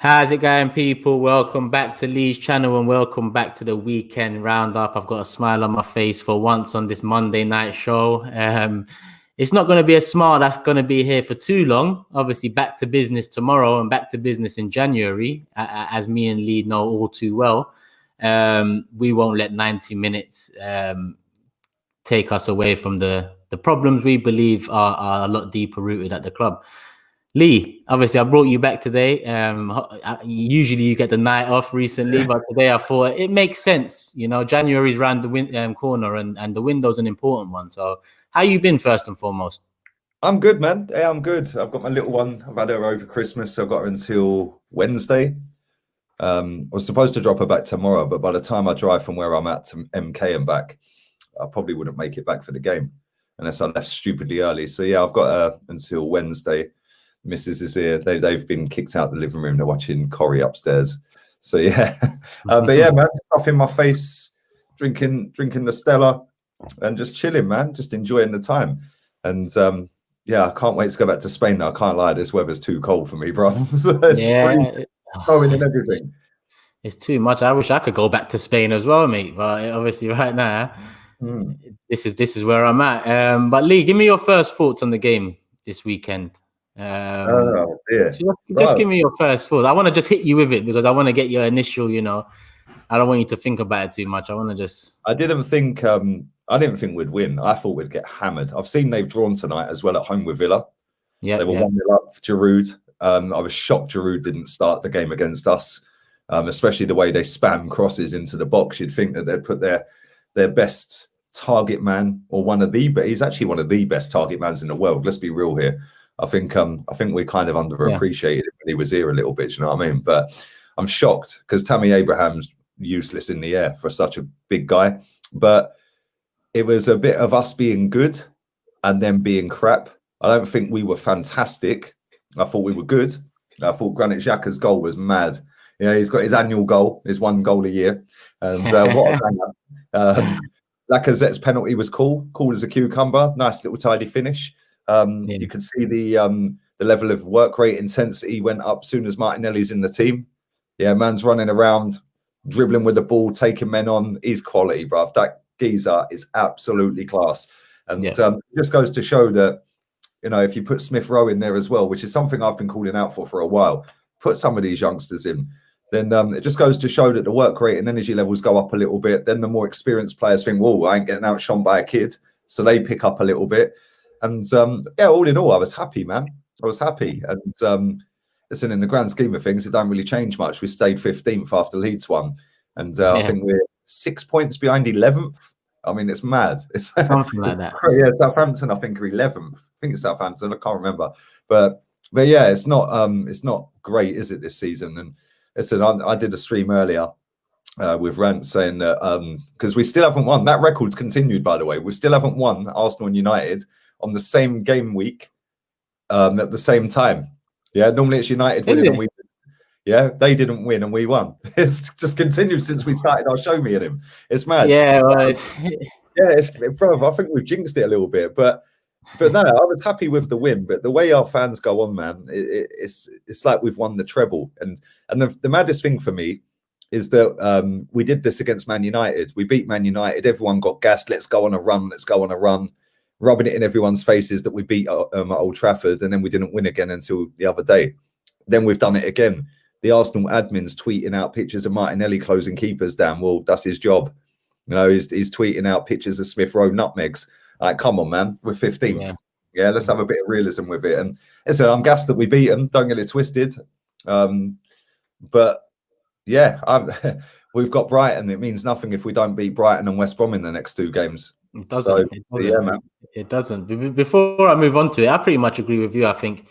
How's it going, people? Welcome back to Lee's channel and welcome back to the weekend roundup. I've got a smile on my face for once on this Monday night show. It's not going to be a smile that's going to be here for too long. Obviously, back to business tomorrow and back to business in January, as me and Lee know all too well. We won't let 90 minutes take us away from the problems we believe are a lot deeper rooted at the club. Lee, obviously, I brought you back today. Usually you get the night off recently, but today I thought it makes sense. You know, January's round the corner and the window's an important one. So how you been, first and foremost? I'm good, man. Yeah, I'm good. I've got my little one. I've had her over Christmas, so I've got her until Wednesday. I was supposed to drop her back tomorrow, but by the time I drive from where I'm at to MK and back, I probably wouldn't make it back for the game unless I left stupidly early. So yeah, I've got her until Wednesday. Mrs. is here. They've been kicked out the living room. They're watching Corrie upstairs. So yeah, but yeah, man, stuff in my face, drinking the Stella, and just chilling, man, just enjoying the time. And yeah, I can't wait to go back to Spain now. I can't lie, this weather's too cold for me, bro. It's snowing and everything. It's too much. I wish I could go back to Spain as well, mate. But obviously, right now, this is where I'm at. But Lee, give me your first thoughts on the game this weekend. Just give me your first thoughts. I want to just hit you with it because I want to get your initial, I don't want you to think about it too much. I didn't think we'd win. I thought we'd get hammered. I've seen they've drawn tonight as well at home with Villa. Yeah, they were 1-0 up. Giroud. I was shocked Giroud didn't start the game against us, especially the way they spam crosses into the box. You'd think that they'd put their best target man, or he's actually one of the best target mans in the world. Let's be real here. I think we kind of underappreciated it when he was here a little bit. You know what I mean? But I'm shocked because Tammy Abraham's useless in the air for such a big guy. But it was a bit of us being good and then being crap. I don't think we were fantastic. I thought we were good. I thought Granit Xhaka's goal was mad. You know, he's got his annual goal, his 1 goal a year, and what a banger. Lacazette's penalty was cool as a cucumber. Nice little tidy finish. You could see the level of work rate intensity went up soon as Martinelli's in the team. Yeah, man's running around, dribbling with the ball, taking men on. He's quality, bruv. That geezer is absolutely class. And it just goes to show that, if you put Smith Rowe in there as well, which is something I've been calling out for a while, put some of these youngsters in, then it just goes to show that the work rate and energy levels go up a little bit. Then the more experienced players think, whoa, I ain't getting outshone by a kid. So they pick up a little bit. And yeah, all in all, I was happy, man. I was happy. And listen, in the grand scheme of things, it don't really change much. We stayed 15th after Leeds won. And I think we're 6 points behind 11th. I mean, it's mad. It's something like that. Yeah, Southampton, I think, are 11th. I think it's Southampton. I can't remember. But yeah, it's not great, is it, this season? And listen, I did a stream earlier with Rant saying that because we still haven't won. That record's continued, by the way. We still haven't won Arsenal and United on the same game week at the same time. Yeah, normally it's United winning and we win. Yeah, they didn't win and we won. It's just continued since we started our show, me and him. It's mad. Yeah, well, bro, I think we've jinxed it a little bit, but no, I was happy with the win. But the way our fans go on, man, it's like we've won the treble. And the maddest thing for me is that we did this against Man United. We beat Man United. Everyone got gassed. Let's go on a run. Let's go on a run. Rubbing it in everyone's faces that we beat at Old Trafford, and then we didn't win again until the other day. Then we've done it again. The Arsenal admins tweeting out pictures of Martinelli closing keepers down. Well, that's his job. He's tweeting out pictures of Smith Rowe nutmegs. Like, come on, man. We're 15th. Yeah, let's have a bit of realism with it. And listen, I'm gassed that we beat them. Don't get it twisted. But yeah, we've got Brighton. It means nothing if we don't beat Brighton and West Brom in the next 2 games. It doesn't. Yeah, man. It doesn't. Before I move on to it, I pretty much agree with you. I think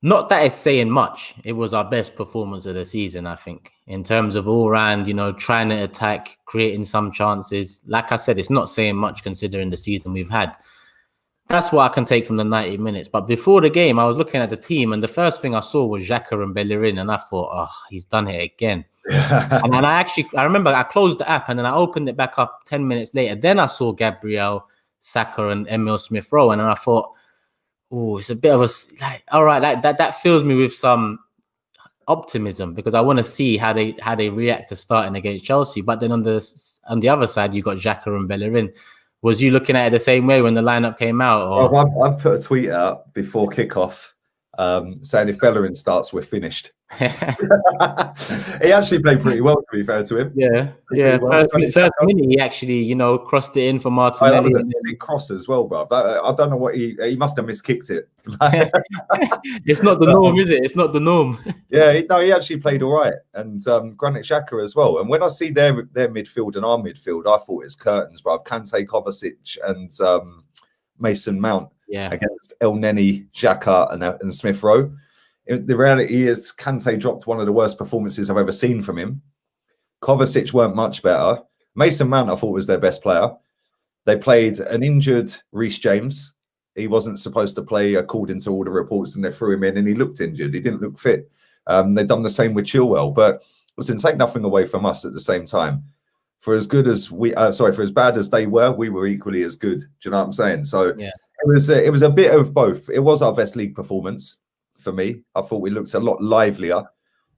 not that it's saying much. It was our best performance of the season, I think, in terms of all round, trying to attack, creating some chances. Like I said, it's not saying much considering the season we've had. That's what I can take from the 90 minutes. But before the game, I was looking at the team, and the first thing I saw was Xhaka and Bellerin, and I thought, oh, he's done it again. And I remember I closed the app, and then I opened it back up 10 minutes later. Then I saw Gabriel, Saka, and Emil Smith Rowe, and then I thought, oh, it's a bit of all right, that fills me with some optimism because I want to see how they react to starting against Chelsea. But then on the other side, you got Xhaka and Bellerin. Was you looking at it the same way when the lineup came out? Or? Well, I put a tweet out before kickoff saying if Bellerin starts, we're finished. He actually played pretty well, to be fair to him. Yeah. First minute, he actually, crossed it in for Martinelli. That was a big cross as well, bro. I don't know what he must have miskicked it. It's not the norm, is it? It's not the norm. Yeah, he actually played all right, and Granit Xhaka as well. And when I see their midfield and our midfield, I thought it's curtains, bro. Kante, Kovacic, and Mason Mount against El Neni, Xhaka, and Smith Rowe. The reality is Kante dropped one of the worst performances I've ever seen from him. Kovacic weren't much better. Mason Mount, I thought, was their best player. They played an injured Reece James. He wasn't supposed to play according to all the reports, and they threw him in, and he looked injured. He didn't look fit. They've done the same with Chilwell. But listen, take nothing away from us at the same time. For as good as for as bad as they were, we were equally as good. Do you know what I'm saying? So it was a bit of both. It was our best league performance. For me, I thought we looked a lot livelier.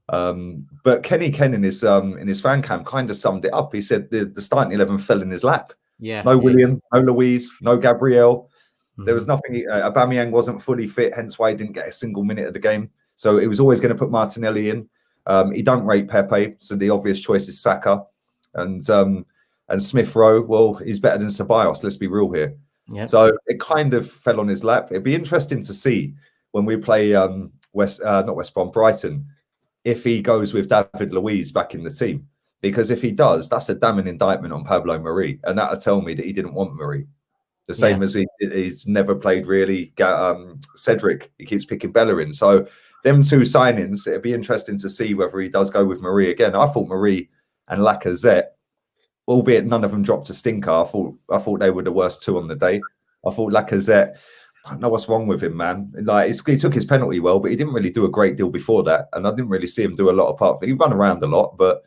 But Kenny Ken in his fan cam kind of summed it up. He said the starting 11 fell in his lap. No Willian, no Louise, no Gabriel. There was nothing. Aubameyang wasn't fully fit, hence why he didn't get a single minute of the game. So it was always going to put Martinelli in. He don't rate Pepe, so the obvious choice is Saka. And Smith Rowe, well, he's better than Ceballos. Let's be real here. Yep. So it kind of fell on his lap. It'd be interesting to see when we play Brighton, if he goes with David Luiz back in the team. Because if he does, that's a damning indictment on Pablo Mari. And that'll tell me that he didn't want Mari. The same as he's never played really Cedric. He keeps picking Bellerin. So them two signings, it'd be interesting to see whether he does go with Mari again. I thought Mari and Lacazette, albeit none of them dropped a stinker, I thought they were the worst two on the day. I thought Lacazette, I don't know what's wrong with him, man. Like he took his penalty well, but he didn't really do a great deal before that, and I didn't really see him do a lot of part. He run around a lot, but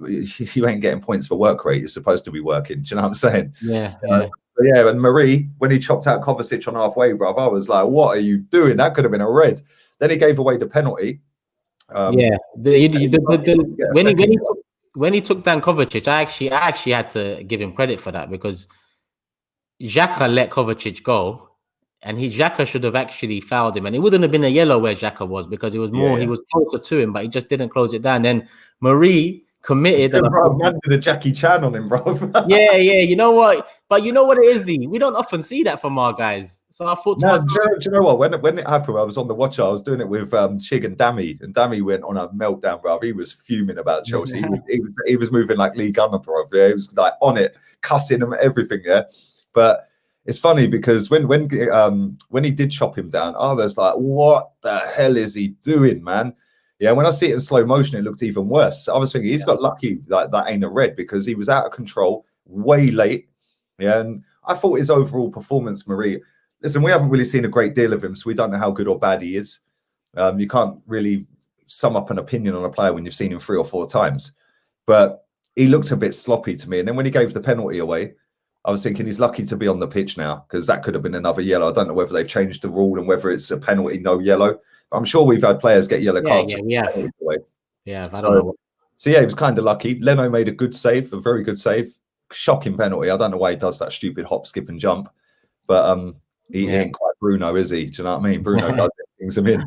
you ain't getting points for work rate. You're supposed to be working. Do you know what I'm saying? Yeah. And Mari, when he chopped out Kovacic on halfway, bruv, I was like, "What are you doing? That could have been a red." Then he gave away the penalty. When he took down Kovacic, I actually had to give him credit for that because Xhaka let Kovacic go. And Xhaka should have actually fouled him. And it wouldn't have been a yellow where Xhaka was because it was more, he was closer to him, but he just didn't close it down. Then Mari committed. Man did a Jackie Chan on him, bro. yeah. You know what? But you know what it is, Lee? We don't often see that from our guys. So I thought... do you know what? When it happened, I was on the watch. I was doing it with Chig and Dammy. And Dammy went on a meltdown, bro. He was fuming about Chelsea. He was moving like Lee Gunner, bro. Yeah, he was like on it, cussing him, everything, yeah. But... it's funny because when he did chop him down, I was like, what the hell is he doing, man? Yeah, when I see it in slow motion, it looked even worse. I was thinking he's got lucky that ain't a red because he was out of control, way late. Yeah, and I thought his overall performance, Marie, listen, we haven't really seen a great deal of him, so we don't know how good or bad he is. You can't really sum up an opinion on a player when you've seen him 3 or 4 times. But he looked a bit sloppy to me. And then when he gave the penalty away, I was thinking he's lucky to be on the pitch now because that could have been another yellow. I don't know whether they've changed the rule and whether it's a penalty, no yellow. But I'm sure we've had players get yellow cards. Yeah, I don't know. So yeah, he was kind of lucky. Leno made a good save, a very good save. Shocking penalty. I don't know why he does that stupid hop, skip and jump. But he ain't quite Bruno, is he? Do you know what I mean? Bruno does it, brings him in.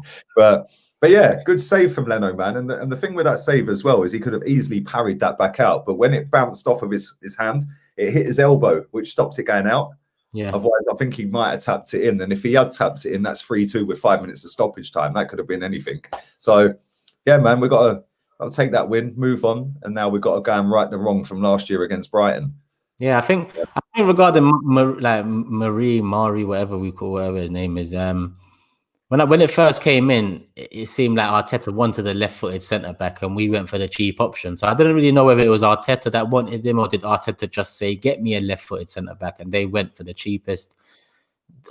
But yeah, good save from Leno, man. And the thing with that save as well is he could have easily parried that back out. But when it bounced off of his hand, it hit his elbow, which stopped it going out. Yeah. Otherwise, I think he might have tapped it in. And if he had tapped it in, that's 3-2 with 5 minutes of stoppage time. That could have been anything. So, yeah, man, we've got to take that win, move on. And now we've got to go and right the wrong from last year against Brighton. Yeah, I think regarding Mari, whatever his name is, when it first came in, it seemed like Arteta wanted a left-footed centre-back and we went for the cheap option. So I didn't really know whether it was Arteta that wanted him or did Arteta just say, get me a left-footed centre-back, and they went for the cheapest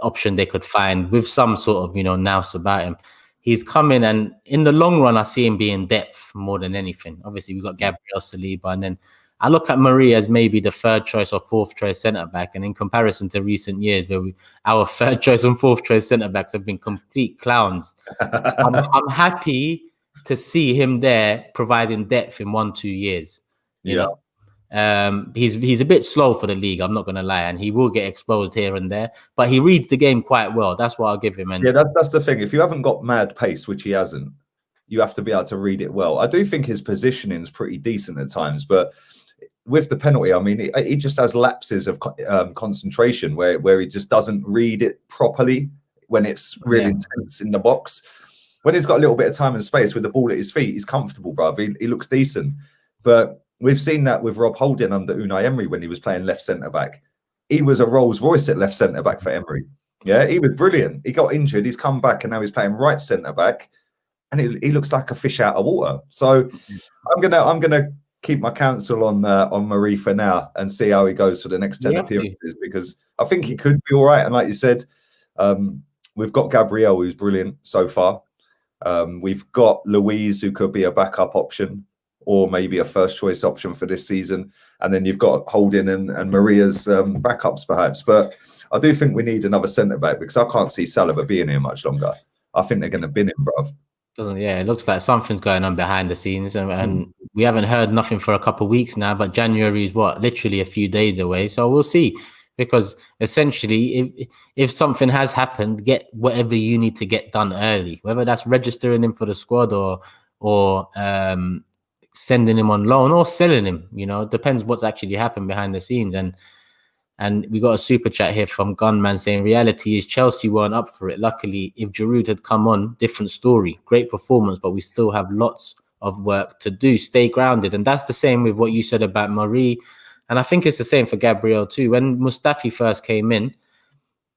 option they could find with some sort of, nous about him. He's coming, and in the long run, I see him being depth more than anything. Obviously, we've got Gabriel, Saliba, and then I look at Mari as maybe the 3rd choice or 4th choice centre-back. And in comparison to recent years where our 3rd choice and 4th choice centre-backs have been complete clowns, I'm happy to see him there providing depth in 1-2 years. You know, he's a bit slow for the league, I'm not going to lie, and he will get exposed here and there, but he reads the game quite well. That's what I'll give him. And yeah, that's the thing. If you haven't got mad pace, which he hasn't, you have to be able to read it well. I do think his positioning is pretty decent at times, but with the penalty, I mean, he just has lapses of concentration where he just doesn't read it properly when it's really intense in the box. When he's got a little bit of time and space with the ball at his feet, he's comfortable, bruv. He looks decent. But we've seen that with Rob Holding under Unai Emery when he was playing left centre-back. He was a Rolls Royce at left centre-back for Emery. Yeah, he was brilliant. He got injured. He's come back and now he's playing right centre-back. And he looks like a fish out of water. So I'm gonna keep my counsel on Marie for now and see how he goes for the next 10 appearances, because I think he could be all right. And like you said, we've got Gabriel, who's brilliant so far. We've got Louise, who could be a backup option or maybe a first choice option for this season. And then you've got Holding and Maria's backups perhaps. But I do think we need another centre-back, because I can't see Saliba being here much longer. I think they're going to bin him, bruv. It looks like something's going on behind the scenes, and we haven't heard nothing for a couple of weeks now, but January is literally a few days away. So we'll see, because essentially if something has happened, get whatever you need to get done early, whether that's registering him for the squad or sending him on loan or selling him. It depends what's actually happened behind the scenes. And we got a super chat here from Gunman saying, reality is Chelsea weren't up for it. Luckily, if Giroud had come on, different story. Great performance, but we still have lots of work to do. Stay grounded. And that's the same with what you said about Marie. And I think it's the same for Gabriel too. When Mustafi first came in,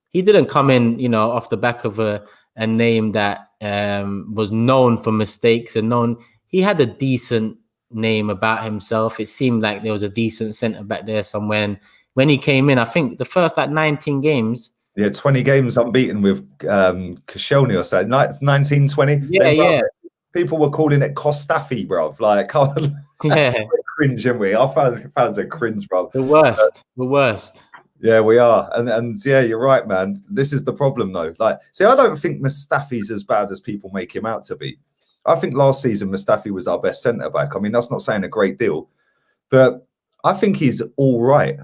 he didn't come in, off the back of a name that was known for mistakes and he had a decent name about himself. It seemed like there was a decent centre-back there somewhere. And when he came in, I think the first 19 games. Yeah, 20 games unbeaten with Koscielny or so. 19, 20. Yeah. People were calling it Kostafi, bruv. Like, we're cringe, aren't we? Our fans are cringe, bruv. The worst. Yeah, we are. And yeah, you're right, man. This is the problem, though. Like, see, I don't think Mustafi's as bad as people make him out to be. I think last season Mustafi was our best centre-back. I mean, that's not saying a great deal, but I think he's all right.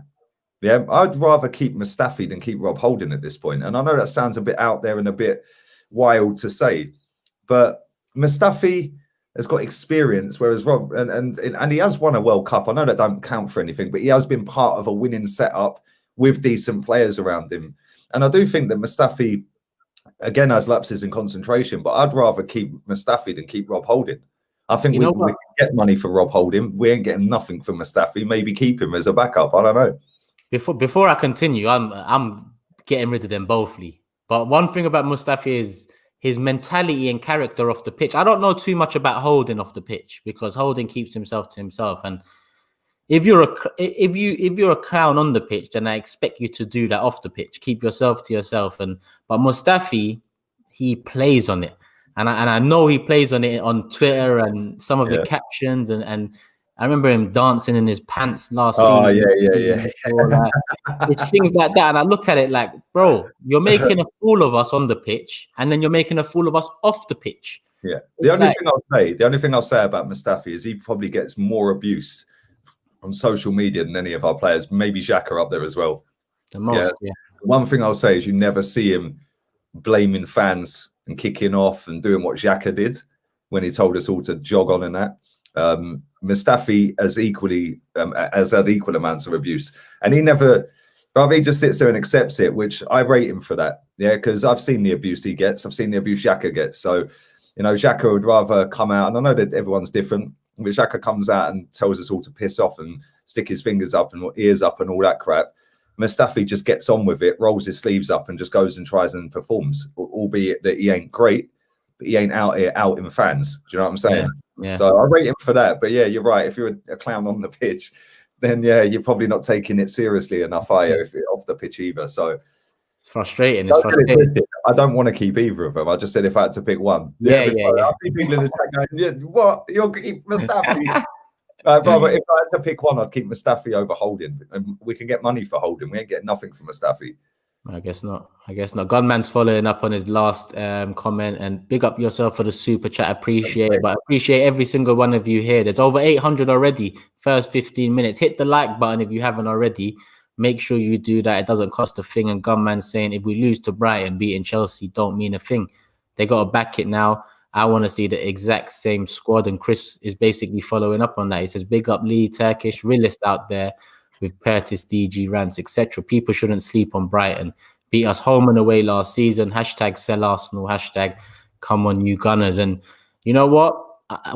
Yeah, I'd rather keep Mustafi than keep Rob Holding at this point. And I know that sounds a bit out there and a bit wild to say, but Mustafi has got experience, whereas Rob and he has won a World Cup. I know that don't count for anything, but he has been part of a winning setup with decent players around him. And I do think that Mustafi, again, has lapses in concentration, but I'd rather keep Mustafi than keep Rob Holding. I think we can get money for Rob Holding. We ain't getting nothing for Mustafi. Maybe keep him as a backup. I don't know. Before I continue, I'm getting rid of them both, Lee. But one thing about Mustafi is his mentality and character off the pitch. I don't know too much about Holding off the pitch, because Holding keeps himself to himself. And if you're a clown on the pitch, then I expect you to do that off the pitch. Keep yourself to yourself. But Mustafi, he plays on it, and I know he plays on it on Twitter and some of the captions and. I remember him dancing in his pants last season. Oh, yeah. It's things like that. And I look at it like, bro, you're making a fool of us on the pitch, and then you're making a fool of us off the pitch. Yeah. The only thing I'll say about Mustafi is he probably gets more abuse on social media than any of our players. Maybe Xhaka up there as well. The most, yeah. One thing I'll say is you never see him blaming fans and kicking off and doing what Xhaka did when he told us all to jog on and that. Mustafi has had equal amounts of abuse, and he just sits there and accepts it, which I rate him for that. Yeah, because I've seen the abuse he gets, I've seen the abuse Xhaka gets. So, Xhaka would rather come out, and I know that everyone's different, but Xhaka comes out and tells us all to piss off and stick his fingers up and ears up and all that crap. Mustafi just gets on with it, rolls his sleeves up, and just goes and tries and performs, albeit that he ain't great, but he ain't out here outing fans. Do you know what I'm saying? Yeah. So I rate him for that. But yeah, you're right. If you're a clown on the pitch, then yeah, you're probably not taking it seriously enough, are you, if you're off the pitch either? So it's frustrating. I don't want to keep either of them. I just said if I had to pick one. Yeah. I'll be people in the chat going, what? You'll keep Mustafi. Brother, if I had to pick one, I'd keep Mustafi over Holding. And we can get money for Holding. We ain't getting nothing for Mustafi. I guess not. Gunman's following up on his last comment, and big up yourself for the super chat. Appreciate it, but appreciate every single one of you here. There's over 800 already. First 15 minutes. Hit the like button if you haven't already. Make sure you do that. It doesn't cost a thing. And Gunman's saying if we lose to Brighton, beating Chelsea don't mean a thing. They got to back it now. I want to see the exact same squad. And Chris is basically following up on that. He says, big up Lee, Turkish realist out there with Curtis, DG, Rance, etc. People shouldn't sleep on Brighton. Beat us home and away last season. Hashtag sell Arsenal. Hashtag come on you Gunners. And you know what?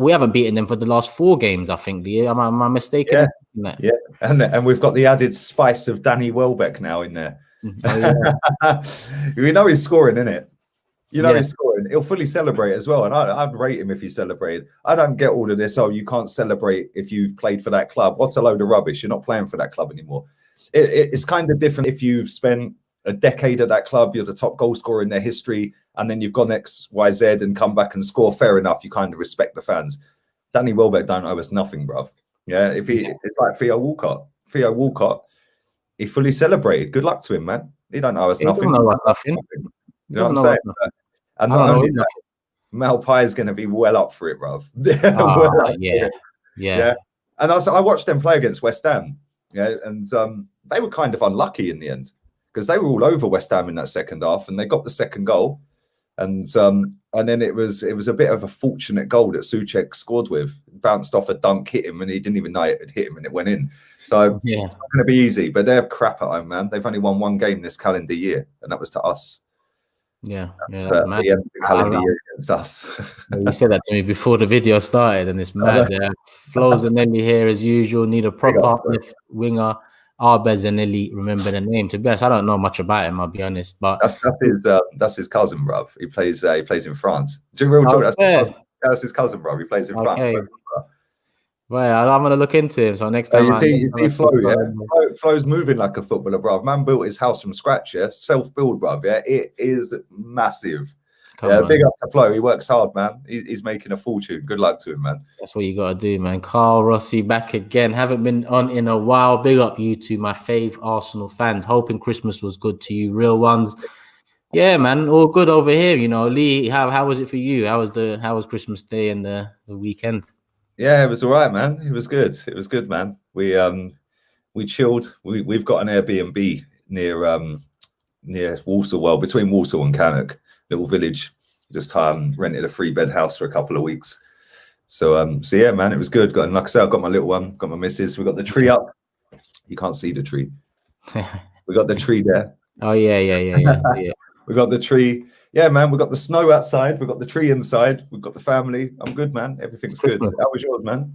We haven't beaten them for the last 4 games, I think. Am I mistaken? Yeah. And we've got the added spice of Danny Welbeck now in there. Oh, yeah. We know he's scoring, innit? You know he's scoring. He'll fully celebrate as well. And I'd rate him if he celebrated. I don't get all of this. Oh, you can't celebrate if you've played for that club. What's a load of rubbish? You're not playing for that club anymore. It's kind of different if you've spent a decade at that club. You're the top goal scorer in their history. And then you've gone X, Y, Z and come back and score. Fair enough. You kind of respect the fans. Danny Welbeck don't owe us nothing, bruv. Yeah, it's like Theo Walcott. Theo Walcott, he fully celebrated. Good luck to him, man. He don't owe us nothing. Don't owe us nothing. You know what I'm saying? And not only that, Malpai is going to be well up for it, bruv. Yeah. And I watched them play against West Ham. Yeah, and they were kind of unlucky in the end because they were all over West Ham in that second half, and they got the second goal. And then it was a bit of a fortunate goal that Souček scored with. Bounced off a dunk, hit him, and he didn't even know it had hit him, and it went in. So it's not going to be easy. But they're crap at home, man. They've only won 1 game this calendar year, and that was to us. Yeah, the calendar year against us. You said that to me before the video started, and it's mad. Flo Zanelli here as usual. Need a proper uplift winger. Arbe Zanelli, remember the name. To be honest, I don't know much about him. I'll be honest, but that's his cousin, bruv. He plays in France. Do you real talk? That's his cousin, bruv. He plays in France. Well, I'm gonna look into him. So next time, you see Flo, Flo's moving like a footballer, bruv. Man built his house from scratch, self-build, bruv. Yeah, it is massive. Big up to Flo. He works hard, man. He's making a fortune. Good luck to him, man. That's what you gotta do, man. Carl Rossi back again. Haven't been on in a while. Big up you two, my fave Arsenal fans. Hoping Christmas was good to you, real ones. Yeah, man, all good over here. You know, Lee, how was it for you? How was Christmas Day and the weekend? Yeah, it was all right, man. It was good. It was good, man. We chilled. We've got an Airbnb near Walsall, well, between Walsall and Cannock, little village. Just rented a 3-bed house for a couple of weeks. So yeah, man, it was good. Like I said, I've got my little one, got my missus. We got the tree up. You can't see the tree. We got the tree there. Oh yeah. We got the tree. Yeah, man, we got the snow outside. We got the tree inside. We've got the family. I'm good, man. Everything's good. How was yours, man?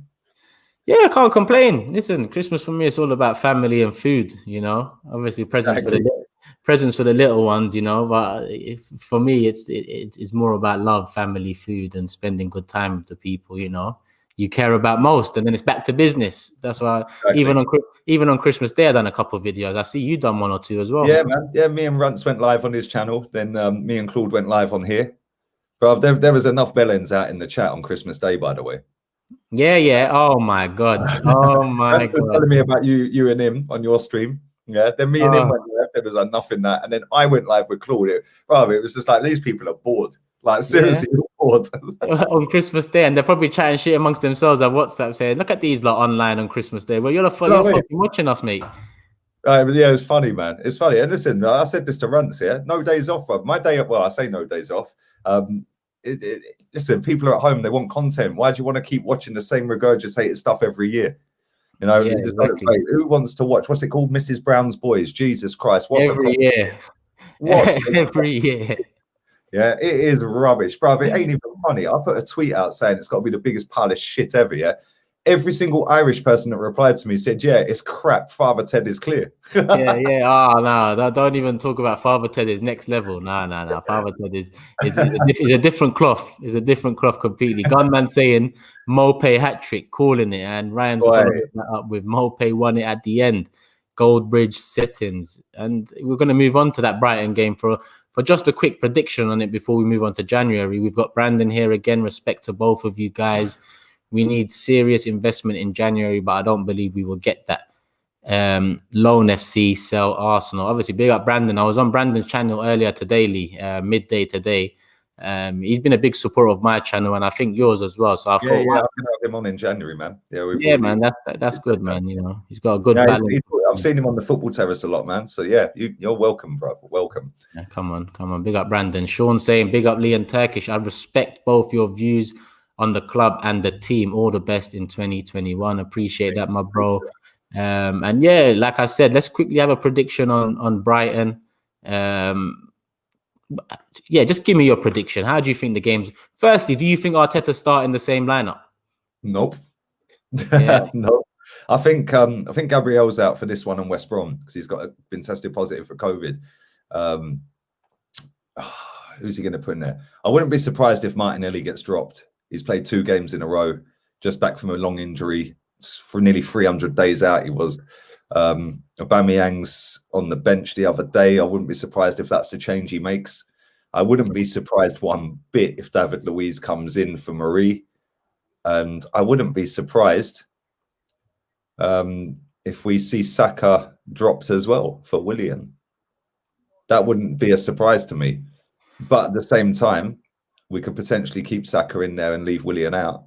Yeah, I can't complain. Listen, Christmas for me, it's all about family and food, you know. Obviously, presents for the little ones, you know. But for me, it's more about love, family, food, and spending good time with the people, you know. You care about most, and then it's back to business. That's why even on Christmas Day, I done a couple of videos. I see you done 1 or 2 as well. Yeah, man. Yeah, me and Runts went live on his channel. Then me and Claude went live on here. But there was enough bellends out in the chat on Christmas Day, by the way. Yeah. Oh my god. Oh my god. Telling me about you and him on your stream. Yeah. Then me and him went live. There was enough in that, and then I went live with Claude. It was just like these people are bored. Like seriously, bored on Christmas Day, and they're probably chatting shit amongst themselves on WhatsApp, saying, "Look at these lot online on Christmas Day." Well, you're fucking watching us, mate. Yeah, it's funny, man. It's funny. And listen, I said this to Runts here. No days off, bro. My day, well, I say no days off. Listen, people are at home. They want content. Why do you want to keep watching the same regurgitated stuff every year? You know, exactly. Who wants to watch? What's it called? Mrs. Brown's Boys. Jesus Christ! Every year. Every year. Yeah, it is rubbish, bro. It ain't even funny. I put a tweet out saying it's got to be the biggest pile of shit ever. Yeah, every single Irish person that replied to me said, "Yeah, it's crap. Father Ted is clear." yeah. Oh no, don't even talk about Father Ted. Is next level. No. Father Ted is a different cloth. Is a different cloth completely. Gunman saying Mope hat trick, calling it, and Ryan's following that up with Mope won it at the end. Goldbridge settings, and we're going to move on to that Brighton game for just a quick prediction on it before we move on to January. We've got Brandon here again. Respect to both of you guys. We need serious investment in January, but I don't believe we will get that. Loan FC sell Arsenal. Obviously, big up Brandon. I was on Brandon's channel earlier today, Lee, midday today. He's been a big supporter of my channel, and I think yours as well. So I thought, I'm gonna have him on in January, man. Man, that's good, man. You know, he's got a good balance. I've seen him on the football terrace a lot, man. So yeah, you're welcome, bro. Welcome. Yeah, come on. Big up Brandon. Sean saying, big up Lee and Turkish. I respect both your views on the club and the team. All the best in 2021. Appreciate that, my bro. And yeah, like I said, let's quickly have a prediction on Brighton. Yeah, just give me your prediction. How do you think the games? Firstly, do you think Arteta start in the same lineup? Nope. Yeah. No. I think Gabriel's out for this one on West Brom because he's been tested positive for COVID. Who's he going to put in there? I wouldn't be surprised if Martinelli gets dropped. He's played 2 games in a row, just back from a long injury for nearly 300 days out. He was. Aubameyang's on the bench the other day. I wouldn't be surprised if that's the change he makes. I wouldn't be surprised one bit if David Luiz comes in for Marie, and I wouldn't be surprised if we see Saka dropped as well for Willian. That wouldn't be a surprise to me, but at the same time, we could potentially keep Saka in there and leave Willian out,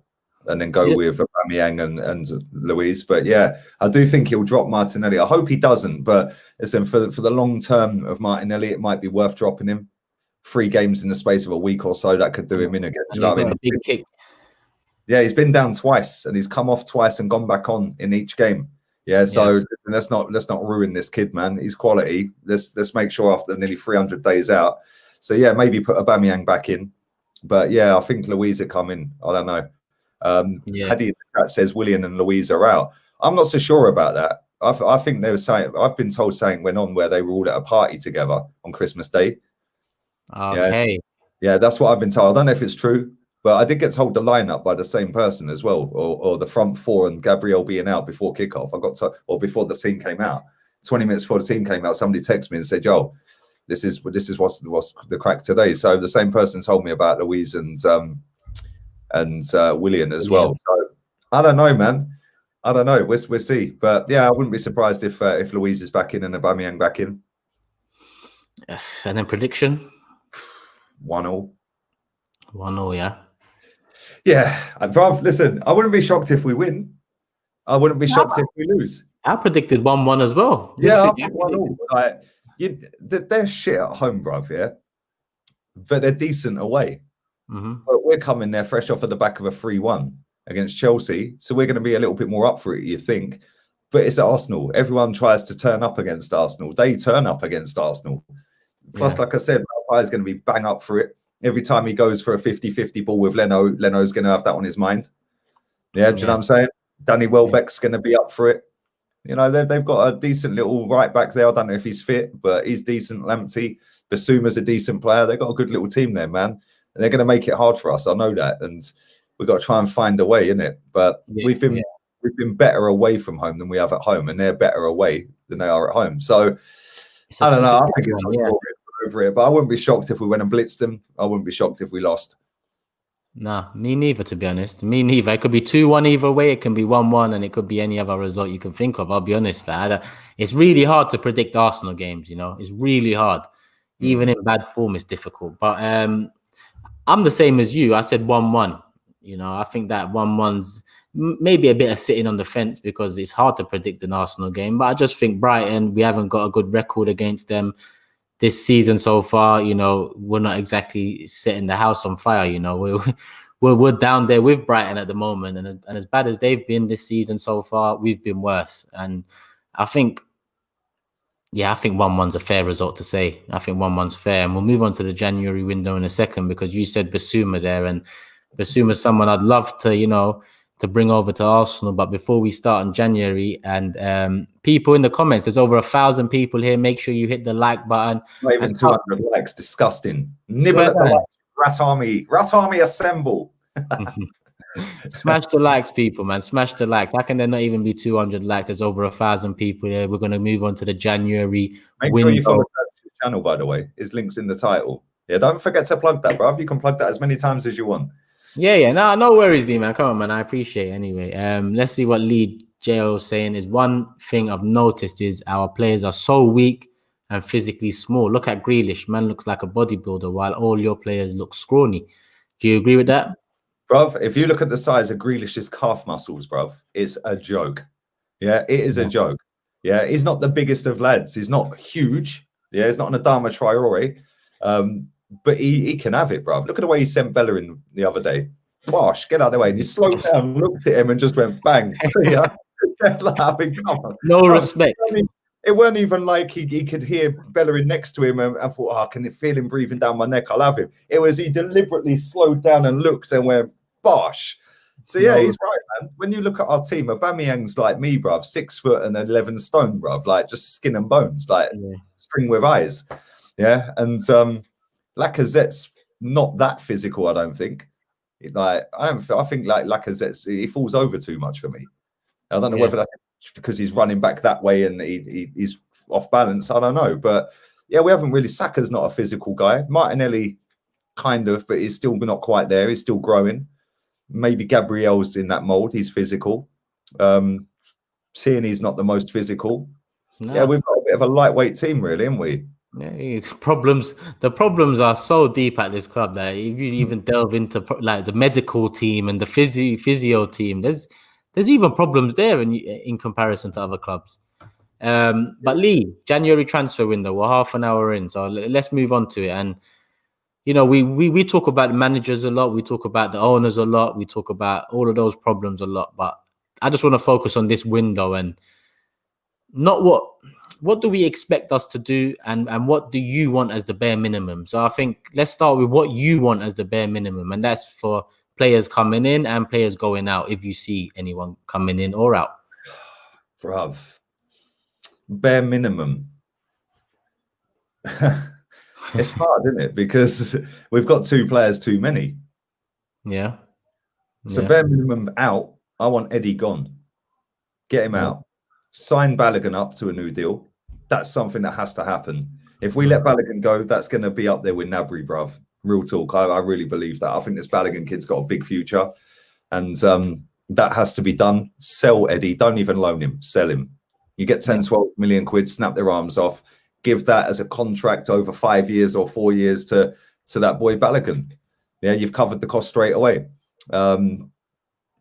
and then go with Aubameyang and Luiz. But yeah, I do think he'll drop Martinelli. I hope he doesn't, but listen, for the long term of Martinelli, it might be worth dropping him. 3 games in the space of a week or so, that could do him in again. Do you know what I mean? A big kick. Yeah, he's been down twice and he's come off twice and gone back on in each game. Yeah, so let's not ruin this kid, man. He's quality. Let's make sure after nearly 300 days out. So yeah, maybe put Aubameyang back in. But yeah, I think Luiz will come in. I don't know. Hadi in the chat says Willian and Luiz are out. I'm not so sure about that. I think they were saying, I've been told something went on where they were all at a party together on Christmas Day. Okay. Yeah, that's what I've been told. I don't know if it's true, but I did get told the lineup by the same person as well, or the front 4 and Gabriel being out before kickoff. I got to, or before the team came out. 20 minutes before the team came out, somebody texted me and said, "Yo, this is what's the crack today." So the same person told me about Luiz and Willian as well. So I don't know, man. I don't know. We'll see. But yeah, I wouldn't be surprised if Luiz is back in and Aubameyang back in. And then prediction? 1-0. 1-0, yeah. Yeah. Listen, I wouldn't be shocked if we win. I wouldn't be shocked if we lose. I predicted 1-1 as well. Yeah, 1-0. Like, they're shit at home, bruv, yeah? But they're decent away. But we're coming there fresh off of the back of a 3-1 against Chelsea. So we're going to be a little bit more up for it, you think. But it's Arsenal. Everyone tries to turn up against Arsenal. They turn up against Arsenal. Plus, like I said, Maupay is going to be bang up for it. Every time he goes for a 50-50 ball with Leno's going to have that on his mind. Yeah, do you know what I'm saying? Danny Welbeck's going to be up for it. You know, they've got a decent little right back there. I don't know if he's fit, but he's decent. Lamptey, Basuma's a decent player. They've got a good little team there, man. And they're going to make it hard for us. I know that. And we've got to try and find a way, innit? But we've been better away from home than we have at home, and they're better away than they are at home. So I don't know. I think over it, but I wouldn't be shocked if we went and blitzed them. I wouldn't be shocked if we lost. Nah, me neither, to be honest. Me neither. It could be 2-1 either way. It can be 1-1, and it could be any other result you can think of. I'll be honest. It's really hard to predict Arsenal games, you know. It's really hard. Even in bad form, it's difficult. But I'm the same as you. I said 1-1. You know, I think that 1-1's maybe a bit of sitting on the fence because it's hard to predict an Arsenal game. But I just think Brighton, we haven't got a good record against them this season so far. You know, we're not exactly setting the house on fire. You know, we're down there with Brighton at the moment, and as bad as they've been this season so far, we've been worse. And I think 1-1's a fair result to say. I think 1-1's fair, and we'll move on to the January window in a second because you said Basuma there, and Basuma's someone I'd love to, you know, to bring over to Arsenal. But before we start in January, and people in the comments, there's over 1,000 people here. Make sure you hit the like button. Not even 200 likes. Disgusting. Nibble at the like. Rat Army assemble. Smash the likes, people, man. Smash the likes. How can there not even be 200 likes? There's over 1,000 people here. We're going to move on to the January window. Sure you follow the channel, by the way. His link's in the title. Yeah, don't forget to plug that, bro. You can plug that as many times as you want. Yeah. No worries, Lee, man. Come on, man. I appreciate it anyway. Let's see what Lee JO saying is one thing I've noticed is our players are so weak and physically small. Look at Grealish. Man looks like a bodybuilder while all your players look scrawny. Do you agree with that? Bruv, if you look at the size of Grealish's calf muscles, bruv, it's a joke. Yeah, it is a joke. Yeah, he's not the biggest of lads. He's not huge. Yeah, he's not an Adama Traore. But he can have it, bruv. Look at the way he sent Bellerin the other day. Bosh, get out of the way. And he slowed down, looked at him and just went bang. See ya. No respect. It weren't even like he could hear Bellerin next to him and thought, oh, I can feel him breathing down my neck. I'll have him. It was he deliberately slowed down and looked and went, bosh. So yeah, he's right, man. When you look at our team, Aubameyang's like me, bruv, 6 foot and 11 stone, bruv, like just skin and bones, like string with eyes. Yeah, and Lacazette's not that physical, I don't think. I think like Lacazette's, he falls over too much for me. I don't know whether that's because he's running back that way and he's off balance. I don't know, but yeah, we haven't really. Saka's not a physical guy. Martinelli, kind of, but he's still not quite there. He's still growing. Maybe Gabriel's in that mold. He's physical. Tierney's not the most physical. No. Yeah, we've got a bit of a lightweight team, really, haven't we? Yeah, the problems are so deep at this club that if you even delve into like the medical team and the physio team, there's even problems there in comparison to other clubs. But Lee, January transfer window, we're half an hour in, so let's move on to it. And you know, we talk about the managers a lot, we talk about the owners a lot, we talk about all of those problems a lot, but I just want to focus on this window and not what do we expect us to do and what do you want as the bare minimum? So I think let's start with what you want as the bare minimum, and that's for players coming in and players going out, if you see anyone coming in or out. Bruv, bare minimum. It's hard, isn't it? Because we've got 2 players too many. Yeah. So bare minimum out, I want Eddie gone. Get him out. Sign Balogun up to a new deal. That's something that has to happen. If we let Balogun go, that's going to be up there with Gnabry, bruv. Real talk. I really believe that. I think this Balogun kid's got a big future. And that has to be done. Sell Eddie. Don't even loan him. Sell him. You get 10, 12 million quid, snap their arms off. Give that as a contract over 5 years or 4 years to that boy Balogun. Yeah, you've covered the cost straight away.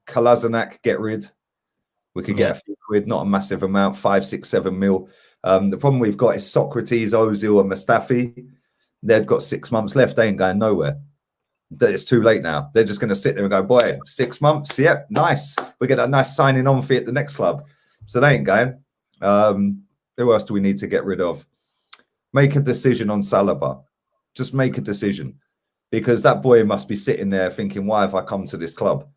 Kolasinac, get rid. We could get a few quid, not a massive amount, 5, 6, 7 mil. The problem we've got is Socrates, Ozil and Mustafi. They've got 6 months left. They ain't going nowhere. It's too late now. They're just going to sit there and go, boy, 6 months. Yep, nice. We get a nice signing on fee at the next club. So they ain't going. Who else do we need to get rid of? Make a decision on Saliba. Just make a decision. Because that boy must be sitting there thinking, why have I come to this club?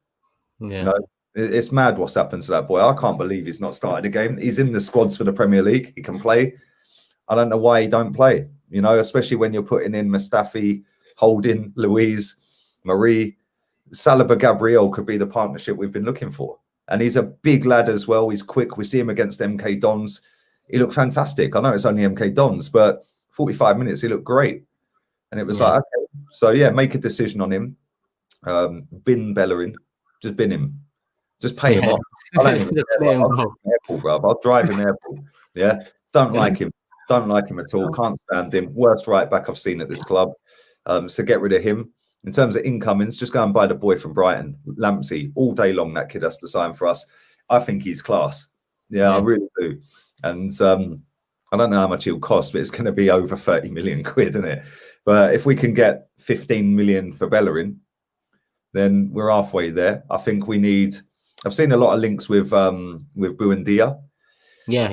Yeah. You know, it's mad what's happened to that boy. I can't believe he's not started a game. He's in the squads for the Premier League. He can play. I don't know why he don't play. You know, especially when you're putting in Mustafi, Holding, Louise, Marie. Saliba Gabriel could be the partnership we've been looking for. And he's a big lad as well. He's quick. We see him against MK Dons. He looked fantastic. I know it's only MK Dons, but 45 minutes, he looked great. And it was like, okay. So, yeah, make a decision on him. Bin Bellerin. Just bin him. Just pay him off. I'll drive him airport. Yeah. Don't like him. Don't like him at all. Can't stand him. Worst right back I've seen at this club. So get rid of him. In terms of incomings, just go and buy the boy from Brighton, Lamptey. All day long, that kid has to sign for us. I think he's class. Yeah, I really do. And I don't know how much he'll cost, but it's going to be over 30 million quid, isn't it? But if we can get 15 million for Bellerin, then we're halfway there. I think we need. I've seen a lot of links with Buendia. Yeah.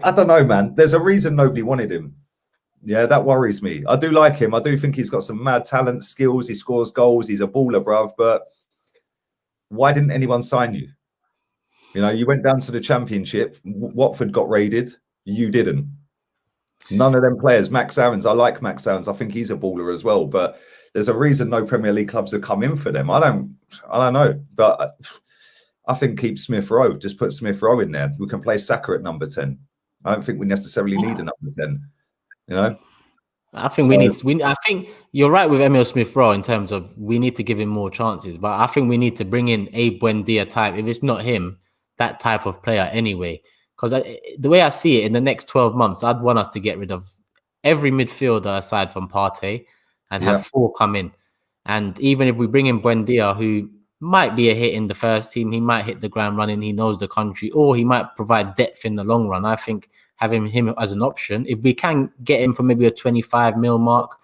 I don't know, man. There's a reason nobody wanted him. Yeah, that worries me. I do like him. I do think he's got some mad talent, skills. He scores goals. He's a baller, bruv. But why didn't anyone sign you? You know, you went down to the Championship. Watford got raided. You didn't. None of them players. Max Aarons. I like Max Aarons. I think he's a baller as well. But there's a reason no Premier League clubs have come in for them. I don't know. But I think keep Smith Rowe. Just put Smith Rowe in there. We can play Saka at number 10. I don't think we necessarily need a number 10. You know, I think I think you're right with Emil Smith Rowe in terms of we need to give him more chances. But I think we need to bring in a Buendia type. If it's not him, that type of player anyway. Because the way I see it, in the next 12 months, I'd want us to get rid of every midfielder aside from Partey and have 4 come in. And even if we bring in Buendia, who might be a hit in the first team, he might hit the ground running, he knows the country, or he might provide depth in the long run. I think having him as an option, if we can get him for maybe a 25 mil mark,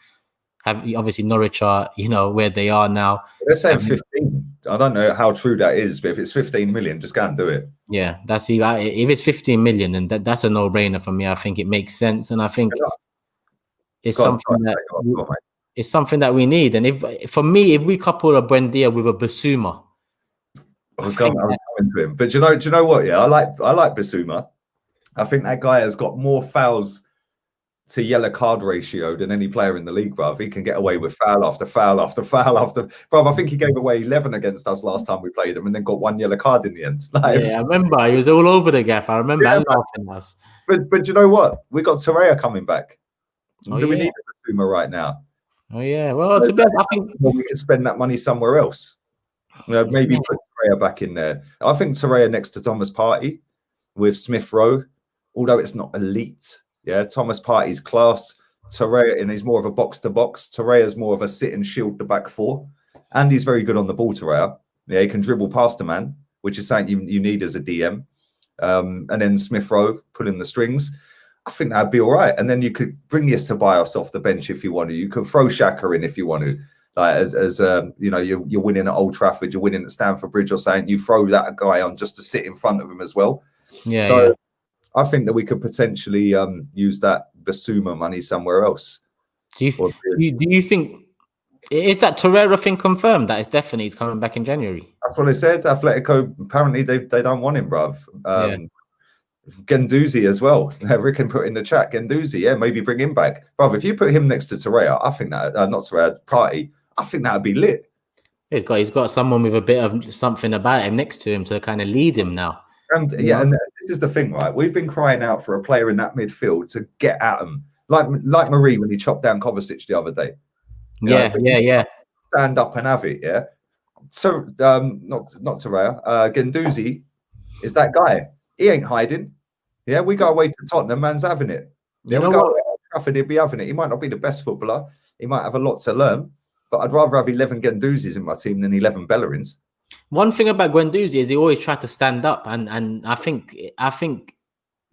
obviously Norwich are, where they are now. They're saying 15. I don't know how true that is, but if it's 15 million, just go and do it. Yeah, if it's 15 million, then that's a no-brainer for me. I think it makes sense, and I think it's something that we need. And if we couple a Buendia with a Basuma, I was coming to him. But do you know what? Yeah, I like Basuma. I think that guy has got more fouls to yellow card ratio than any player in the league, bruv. He can get away with foul after foul after foul after. Bruv, I think he gave away 11 against us last time we played him, and then got 1 yellow card in the end. I remember he was all over the gaff. I remember laughing at us. But you know what? We got Torreira coming back. Do we need a Basuma right now? Oh yeah. Well, to be honest, I think we could spend that money somewhere else. Maybe put Torreira back in there. I think Torreira next to Thomas Partey with Smith Rowe, although it's not elite. Yeah, Thomas Partey's class. Torreira, and he's more of a box to box. Torreira's more of a sit and shield the back 4, and he's very good on the ball. Torreira, he can dribble past a man, which is something you need as a DM. And then Smith Rowe pulling the strings. I think that'd be all right. And then you could bring your Ceballos off the bench if you want to. You could throw Xhaka in if you want to. Like you're winning at Old Trafford, you're winning at Stamford Bridge or something. You throw that guy on just to sit in front of him as well. Yeah. So I think that we could potentially use that Basuma money somewhere else. Do you think is that Torreira thing confirmed that he's coming back in January? That's what they said. Atletico apparently they don't want him, bruv. Guendouzi as well. Rick can put in the chat. Guendouzi, maybe bring him back, bruv. If you put him next to Torreira, I think that not Torreira, Partey, I think that'd be lit. He's got someone with a bit of something about him next to him to kind of lead him now. And and this is the thing, right? We've been crying out for a player in that midfield to get at him, like Marie when he chopped down Kovacic the other day. Yeah. Stand up and have it, yeah. So not Torreira, Guendouzi is that guy. He ain't hiding. Yeah, we go away to Tottenham, man's having it. Yeah, we go away to Trafford, he'll be having it. He might not be the best footballer. He might have a lot to learn, but I'd rather have 11 Guendouzis in my team than 11 Bellerins. One thing about Guendouzi is he always tried to stand up, and I think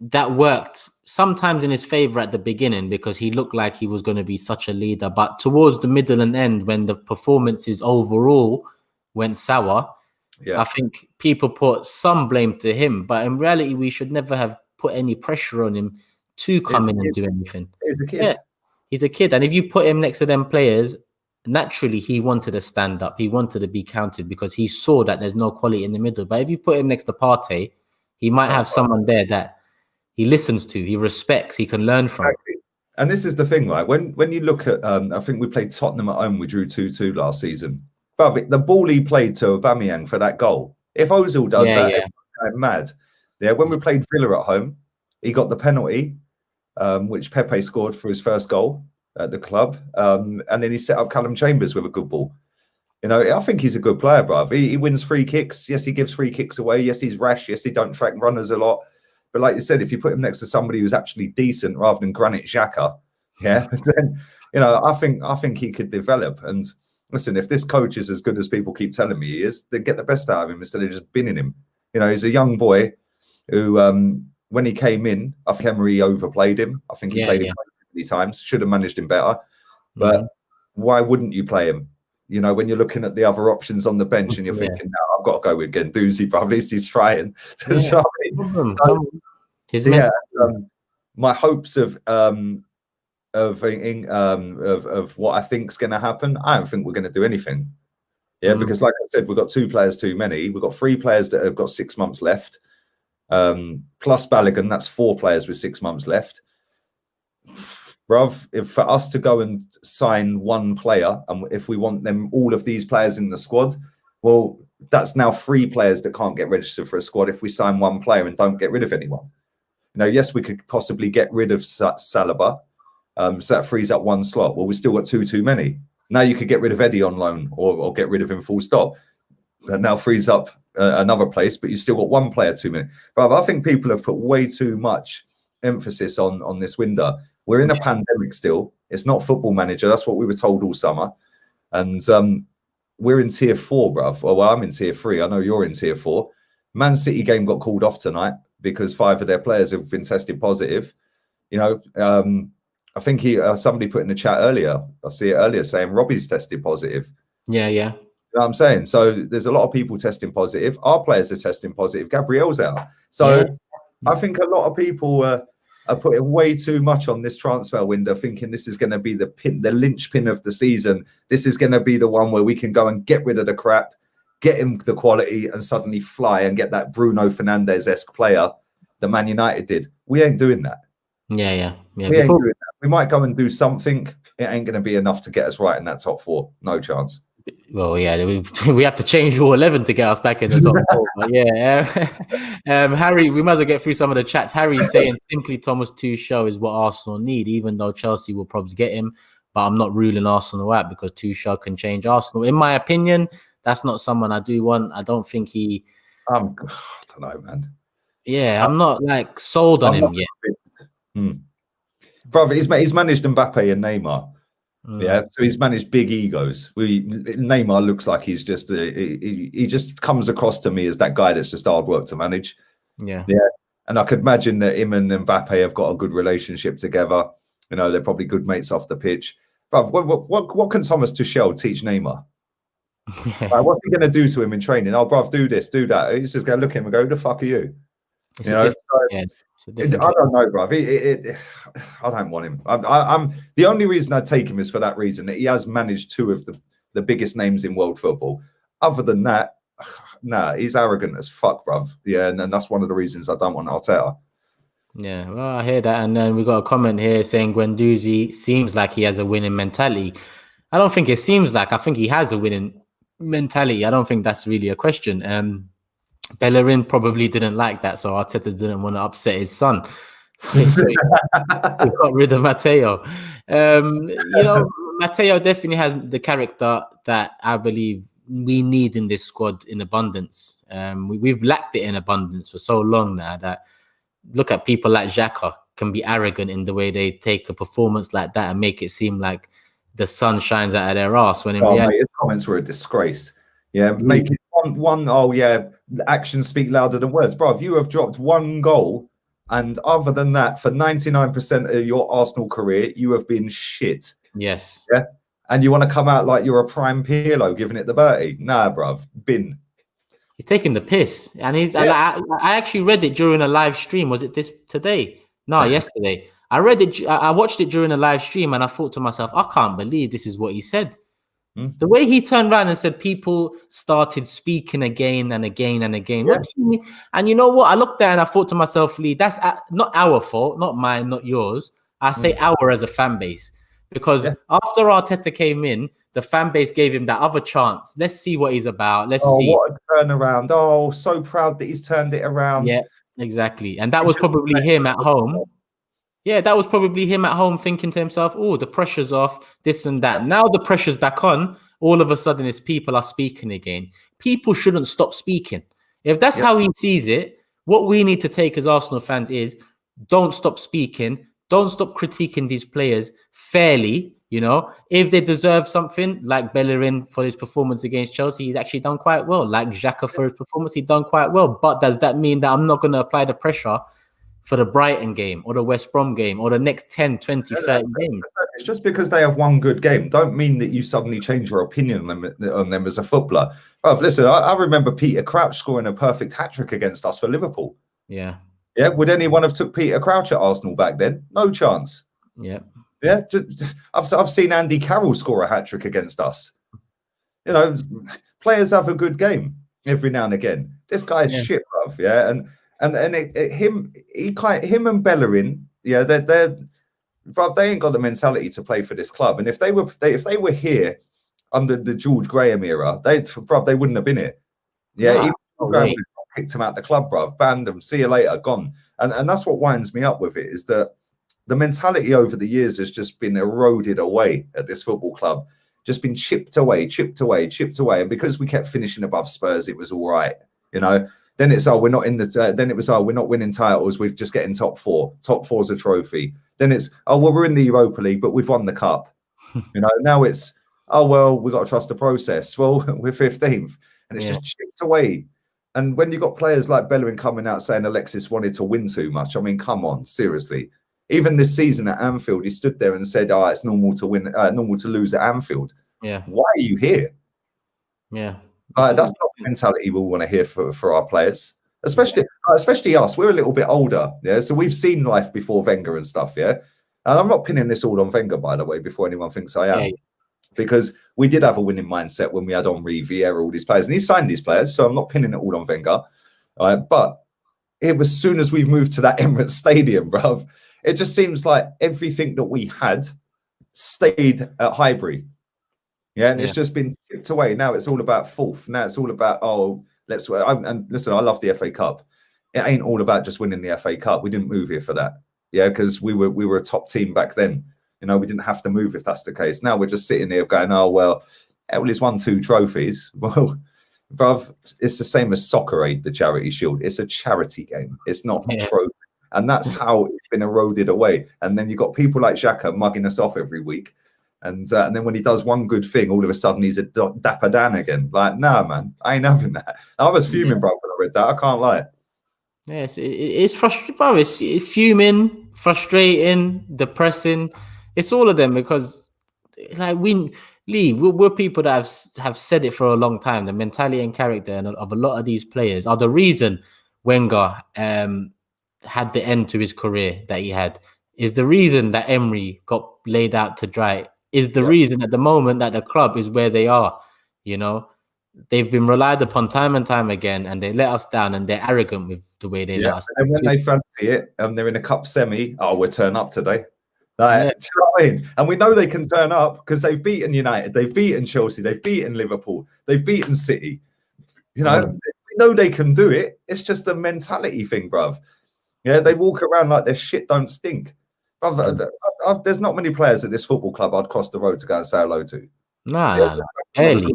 that worked sometimes in his favor at the beginning because he looked like he was going to be such a leader. But towards the middle and end, when the performances overall went sour, I think people put some blame to him. But in reality, we should never have put any pressure on him to come in and do anything. He's a kid. Yeah, he's a kid. And if you put him next to them players, naturally he wanted to stand up. He wanted to be counted because he saw that there's no quality in the middle. But if you put him next to Partey, he might have someone there that he listens to, he respects, he can learn from. Exactly. And this is the thing, right? When you look at, I think we played Tottenham at home, we drew 2-2 last season. But the ball he played to Aubameyang for that goal, if Ozil does that, I'm mad. Yeah, when we played Villa at home, he got the penalty, which Pepe scored for his first goal at the club. And then he set up Callum Chambers with a good ball. You know, I think he's a good player, bruv. He wins free kicks. Yes, he gives free kicks away. Yes, he's rash. Yes, he don't track runners a lot. But like you said, if you put him next to somebody who's actually decent rather than Granit Xhaka, then, you know, I think he could develop. And listen, if this coach is as good as people keep telling me he is, then get the best out of him instead of just binning him. You know, he's a young boy who, when he came in, I think Emery overplayed him. I think he played him many times. Should have managed him better. But why wouldn't you play him? You know, when you're looking at the other options on the bench and you're thinking, no, I've got to go with Guendouzi, but at least he's trying. My hopes of what I think is going to happen, I don't think we're going to do anything. Yeah, because like I said, we've got 2 players too many. We've got 3 players that have got 6 months left. Plus Balogun, that's 4 players with 6 months left. Bruv, if for us to go and sign 1 player, and if we want them all of these players in the squad, well, that's now 3 players that can't get registered for a squad if we sign 1 player and don't get rid of anyone. You know, yes, we could possibly get rid of Saliba, so that frees up 1 slot. Well, we still got 2 too many. Now you could get rid of Eddie on loan or get rid of him full stop. That now frees up another place, but you still got one player too many. But I think people have put way too much emphasis on this window. We're in a pandemic still. It's not Football Manager. That's what we were told all summer. And we're in tier 4, bruv. Well, I'm in tier 3. I know you're in tier 4. Man City game got called off tonight because 5 of their players have been tested positive. You know, I think somebody put in the chat earlier, I see it earlier, saying Robbie's tested positive. Yeah. You know what I'm saying? So there's a lot of people testing positive. Our players are testing positive. Gabriel's out. So I think a lot of people are putting way too much on this transfer window, thinking this is going to be the linchpin of the season. This is going to be the one where we can go and get rid of the crap, get him the quality, and suddenly fly and get that Bruno Fernandes-esque player that Man United did. We ain't doing that. Yeah. We ain't doing that. We might go and do something. It ain't going to be enough to get us right in that top 4. No chance. Well, yeah, we have to change Rule 11 to get us back in the top 4. But yeah, Harry, we might as well get through some of the chats. Harry's saying simply Thomas Tuchel is what Arsenal need, even though Chelsea will probably get him. But I'm not ruling Arsenal out because Tuchel can change Arsenal. In my opinion, that's not someone I do want. I don't think he... I don't know, man. Yeah, I'm not like sold on him yet. Brother, he's managed Mbappe and Neymar. Yeah, so he's managed big egos. Neymar looks like he's just he just comes across to me as that guy that's just hard work to manage. Yeah, and I could imagine that him and Mbappe have got a good relationship together. You know, they're probably good mates off the pitch. But what can Thomas Tuchel teach Neymar? Like, what's he going to do to him in training? Oh, bruv, do this, do that. He's just going to look at him and go, "Who the fuck are you?" You know. I don't know, bruv. I don't want him. I'm the only reason I take him is for that reason, that he has managed 2 of the biggest names in world football. Other than that, nah, he's arrogant as fuck, bruv. Yeah, and that's one of the reasons I don't want Arteta. Yeah, well, I hear that. And then we got a comment here saying Guendouzi seems like he has a winning mentality. I don't think it seems like. I think he has a winning mentality. I don't think that's really a question. Bellerin probably didn't like that, so Arteta didn't want to upset his son. So he got rid of Matteo. You know, Matteo definitely has the character that I believe we need in this squad in abundance. We've lacked it in abundance for so long now that look at people like Xhaka can be arrogant in the way they take a performance like that and make it seem like the sun shines out of their ass when in reality... Mate, his comments were a disgrace. Yeah, make it one. Oh yeah, actions speak louder than words, bro. If you have dropped 1 goal, and other than that, for 99% of your Arsenal career, you have been shit. Yes. Yeah, and you want to come out like you're a prime Pirlo giving it the Bertie? Nah, bruv, bin. He's taking the piss, and he's. I actually read it during a live stream. Was it today? No, yesterday. I read it. I watched it during a live stream, and I thought to myself, I can't believe this is what he said. The way he turned around and said people started speaking again and again and again. What do you mean? And you know what? I looked there and I thought to myself, Lee, that's not our fault, not mine, not yours. I say our as a fan base. Because after Arteta came in, the fan base gave him that other chance. Let's see what he's about. Let's see. What a turnaround. Oh, so proud that he's turned it around. Yeah, exactly. And that was probably him at home. Yeah, that was probably him at home thinking to himself, oh, the pressure's off, this and that. Now the pressure's back on. All of a sudden, it's people are speaking again. People shouldn't stop speaking. If that's how he sees it, what we need to take as Arsenal fans is don't stop speaking. Don't stop critiquing these players fairly. You know, if they deserve something, like Bellerin for his performance against Chelsea, he's actually done quite well. Like Xhaka for his performance, he's done quite well. But does that mean that I'm not going to apply the pressure for the Brighton game or the West Brom game or the next 10, 20, 30 games? It's just because they have one good game don't mean that you suddenly change your opinion on them as a footballer. Oh, listen, I remember Peter Crouch scoring a perfect hat-trick against us for Liverpool. Yeah. Yeah, would anyone have took Peter Crouch at Arsenal back then? No chance. Yeah. Yeah, I've seen Andy Carroll score a hat-trick against us. You know, players have a good game every now and again. This guy's shit, bruv. Yeah, him and Bellerin, yeah, bruv, they ain't got the mentality to play for this club. And if they were here under the George Graham era, they wouldn't have been here. Yeah, he kicked him out the club, bruv, banned him, see you later, gone. And that's what winds me up with it, is that the mentality over the years has just been eroded away at this football club, just been chipped away. And because we kept finishing above Spurs, it was all right. You know, then it's we're not in the. Then it was we're not winning titles. We're just getting top four. Top four's a trophy. Then it's well, we're in the Europa League, but we've won the cup. You know, now it's well, we've got to trust the process. Well, we're 15th, and it's just chipped away. And when you've got players like Bellerin coming out saying Alexis wanted to win too much, I mean, come on, seriously. Even this season at Anfield, he stood there and said, it's normal to win, normal to lose at Anfield. Yeah. Why are you here? Yeah. That's not the mentality we want to hear for our players, especially us. We're a little bit older, yeah. So we've seen life before Wenger and stuff, yeah. And I'm not pinning this all on Wenger, by the way, before anyone thinks I am. Yeah. Because we did have a winning mindset when we had Henri, Vieira, all these players, and he signed these players. So I'm not pinning it all on Wenger. But it was soon as we've moved to that Emirates Stadium, bruv, it just seems like everything that we had stayed at Highbury. Yeah, and it's just been chipped away. Now it's all about fourth. Now it's all about, let's. And listen, I love the FA Cup. It ain't all about just winning the FA Cup. We didn't move here for that. Yeah, because we were a top team back then. You know, we didn't have to move if that's the case. Now we're just sitting here going, he's won 2 trophies. Well, bruv, it's the same as Soccer Aid, the Charity Shield. It's a charity game. It's not a trophy. And that's how it's been eroded away. And then you've got people like Xhaka mugging us off every week. And then when he does one good thing, all of a sudden he's a Dapper Dan again. Like, nah, man, I ain't having that. I was fuming, bro, when I read that. I can't lie. Yes, it's frustrating, bro. It's fuming, frustrating, depressing. It's all of them because, like, we're people that have said it for a long time. The mentality and character of a lot of these players are the reason Wenger had the end to his career that he had. Is the reason that Emery got laid out to dry. Is the reason at the moment that the club is where they are. You know, they've been relied upon time and time again, and they let us down, and they're arrogant with the way they let us down. And when they fancy it, they're in a cup semi. We'll turn up today. Like, do you know what I mean? And we know they can turn up because they've beaten United, they've beaten Chelsea, they've beaten Liverpool, they've beaten City. You know, we know they can do it. It's just a mentality thing, bruv. Yeah, they walk around like their shit don't stink. Bruv, there's not many players at this football club I'd cross the road to go and say hello to. Nah. Barely.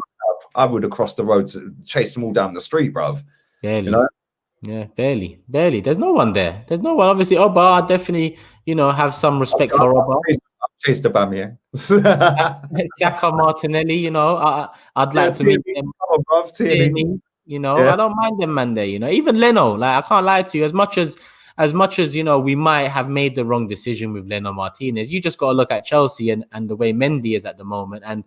I would have crossed the road to chase them all down the street, bruv. Barely. You know? Yeah, barely. There's no one there. There's no one. Obviously, Oba, I definitely, have some respect for Oba. I've chased Aubameyang. Saka, Martinelli, I'd like to meet them. I don't mind them, man. There, even Leno. Like, I can't lie to you. As much as we might have made the wrong decision with Leno Martinez, you just got to look at Chelsea and the way Mendy is at the moment, and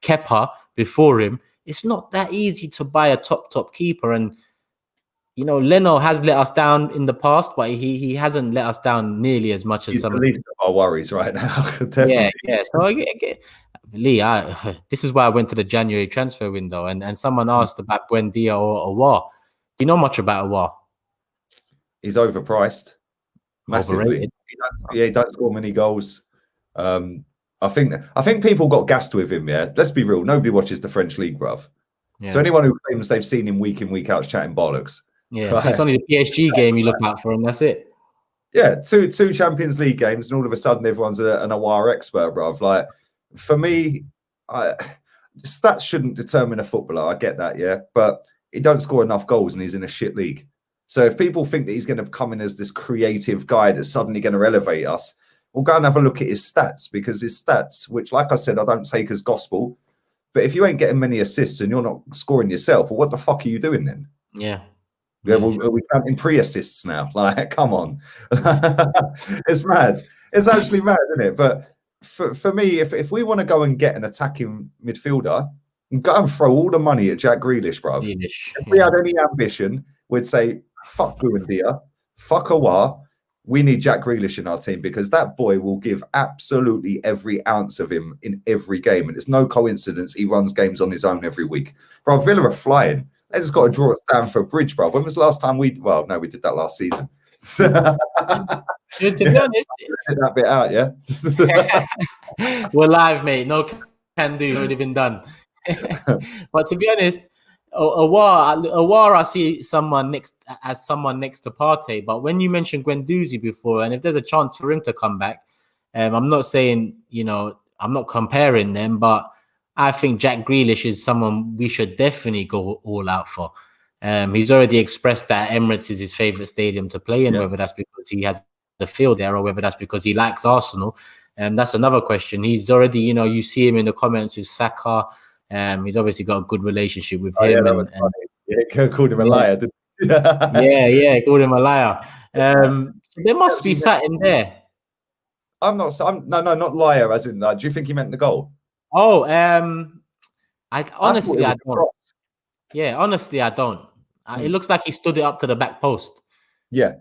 Kepa before him. It's not that easy to buy a top keeper, and Leno has let us down in the past, but he hasn't let us down nearly as much as some of our worries right now. Definitely. Yeah. So Lee, this is why I went to the January transfer window, and someone asked about Buendia or Aouar. Do you know much about Aouar? He's overpriced, massively. He don't score many goals. I think people got gassed with him. Yeah, let's be real. Nobody watches the French league, bruv. Yeah. So anyone who claims they've seen him week in, week out chatting bollocks. Yeah, right? It's only the PSG game you look out for, and that's it. Yeah, two Champions League games, and all of a sudden everyone's an Aouar expert, bruv. Like, for me, stats shouldn't determine a footballer. I get that, yeah, but he don't score enough goals, and he's in a shit league. So if people think that he's going to come in as this creative guy that's suddenly going to elevate us, we'll go and have a look at his stats, because his stats, which, like I said, I don't take as gospel, but if you ain't getting many assists and you're not scoring yourself, well, what the fuck are you doing then? Yeah. Yeah, well, we counting pre-assists now. Like, come on. It's mad. It's actually mad, isn't it? But for me, if we want to go and get an attacking midfielder, go and throw all the money at Jack Grealish, bruv. If we had any ambition, we'd say, fuck Buendia, fuck Aouar. We need Jack Grealish in our team, because that boy will give absolutely every ounce of him in every game. And it's no coincidence he runs games on his own every week. Bro, Villa are flying. They just got to draw at Stamford Bridge, bro. When was the last time we did that last season. To be honest, that bit out, yeah. We're live, mate. No can do. Already been done. But to be honest, Aouar, I see someone next to Partey. But when you mentioned Guendouzi before, and if there's a chance for him to come back, I'm not saying, I'm not comparing them, but I think Jack Grealish is someone we should definitely go all out for. He's already expressed that Emirates is his favourite stadium to play in, whether that's because he has the field there or whether that's because he likes Arsenal. That's another question. He's already, you see him in the comments with Saka. He's obviously got a good relationship with him. Yeah, that was funny. Yeah, called him a liar, didn't he? yeah, called him a liar. So there must be something there. I'm not liar, as in, do you think he meant the goal? Oh, honestly, I don't. Yeah, honestly, I don't. It looks like he stood it up to the back post. Yeah,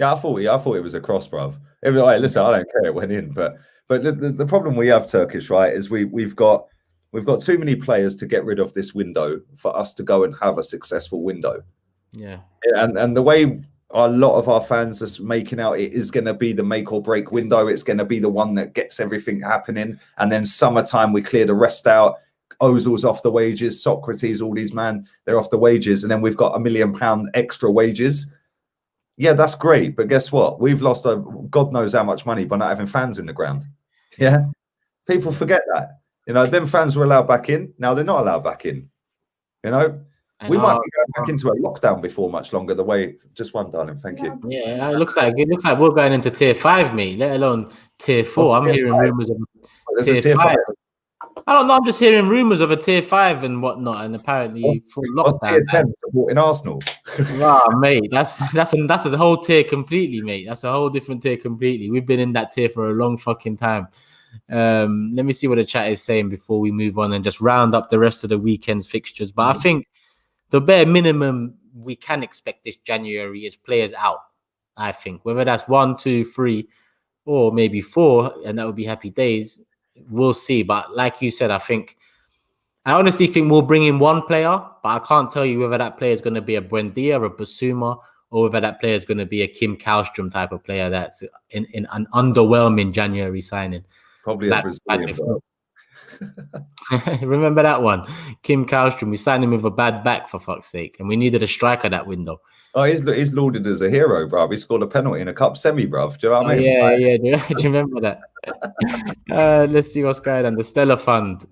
I thought it was a cross, bruv. It was like, listen, I don't care, it went in, but the problem we have, Turkish, right, is we've got too many players to get rid of this window for us to go and have a successful window. Yeah, and the way a lot of our fans are making out it is going to be the make or break window. It's going to be the one that gets everything happening, and then summertime we clear the rest out. Ozil's off the wages, Socrates, all these they're off the wages, and then we've got £1 million extra wages. Yeah, that's great, but guess what? We've lost God knows how much money by not having fans in the ground. Yeah, people forget that. Them fans were allowed back in. Now they're not allowed back in. We might be going back into a lockdown before much longer. The way, just one, darling. Thank you. Yeah, it looks like we're going into tier 5, mate. Let alone tier 4. I'm hearing rumors of tier 5. I don't know. I'm just hearing rumors of a tier 5 and whatnot, and apparently full lockdown. Tier 10 supporting Arsenal. Mate, that's a whole tier completely, mate. That's a whole different tier completely. We've been in that tier for a long fucking time. Let me see what the chat is saying before we move on and just round up the rest of the weekend's fixtures. But I think the bare minimum we can expect this January is players out. I think whether that's 1, 2, 3, or maybe 4, and that would be happy days. We'll see. But like you said, I honestly think we'll bring in one player, but I can't tell you whether that player is going to be a Buendia or a Basuma, or whether that player is going to be a Kim Kallstrom type of player that's in an underwhelming January signing. Probably a Brazilian. Remember that one? Kim Kallstrom, we signed him with a bad back, for fuck's sake, and we needed a striker that window. Oh, he's lauded as a hero, bruv. He scored a penalty in a cup semi, bruv. Do you know what I mean? Yeah. Do you remember that? Let's see what's going on. The Stellar Fund.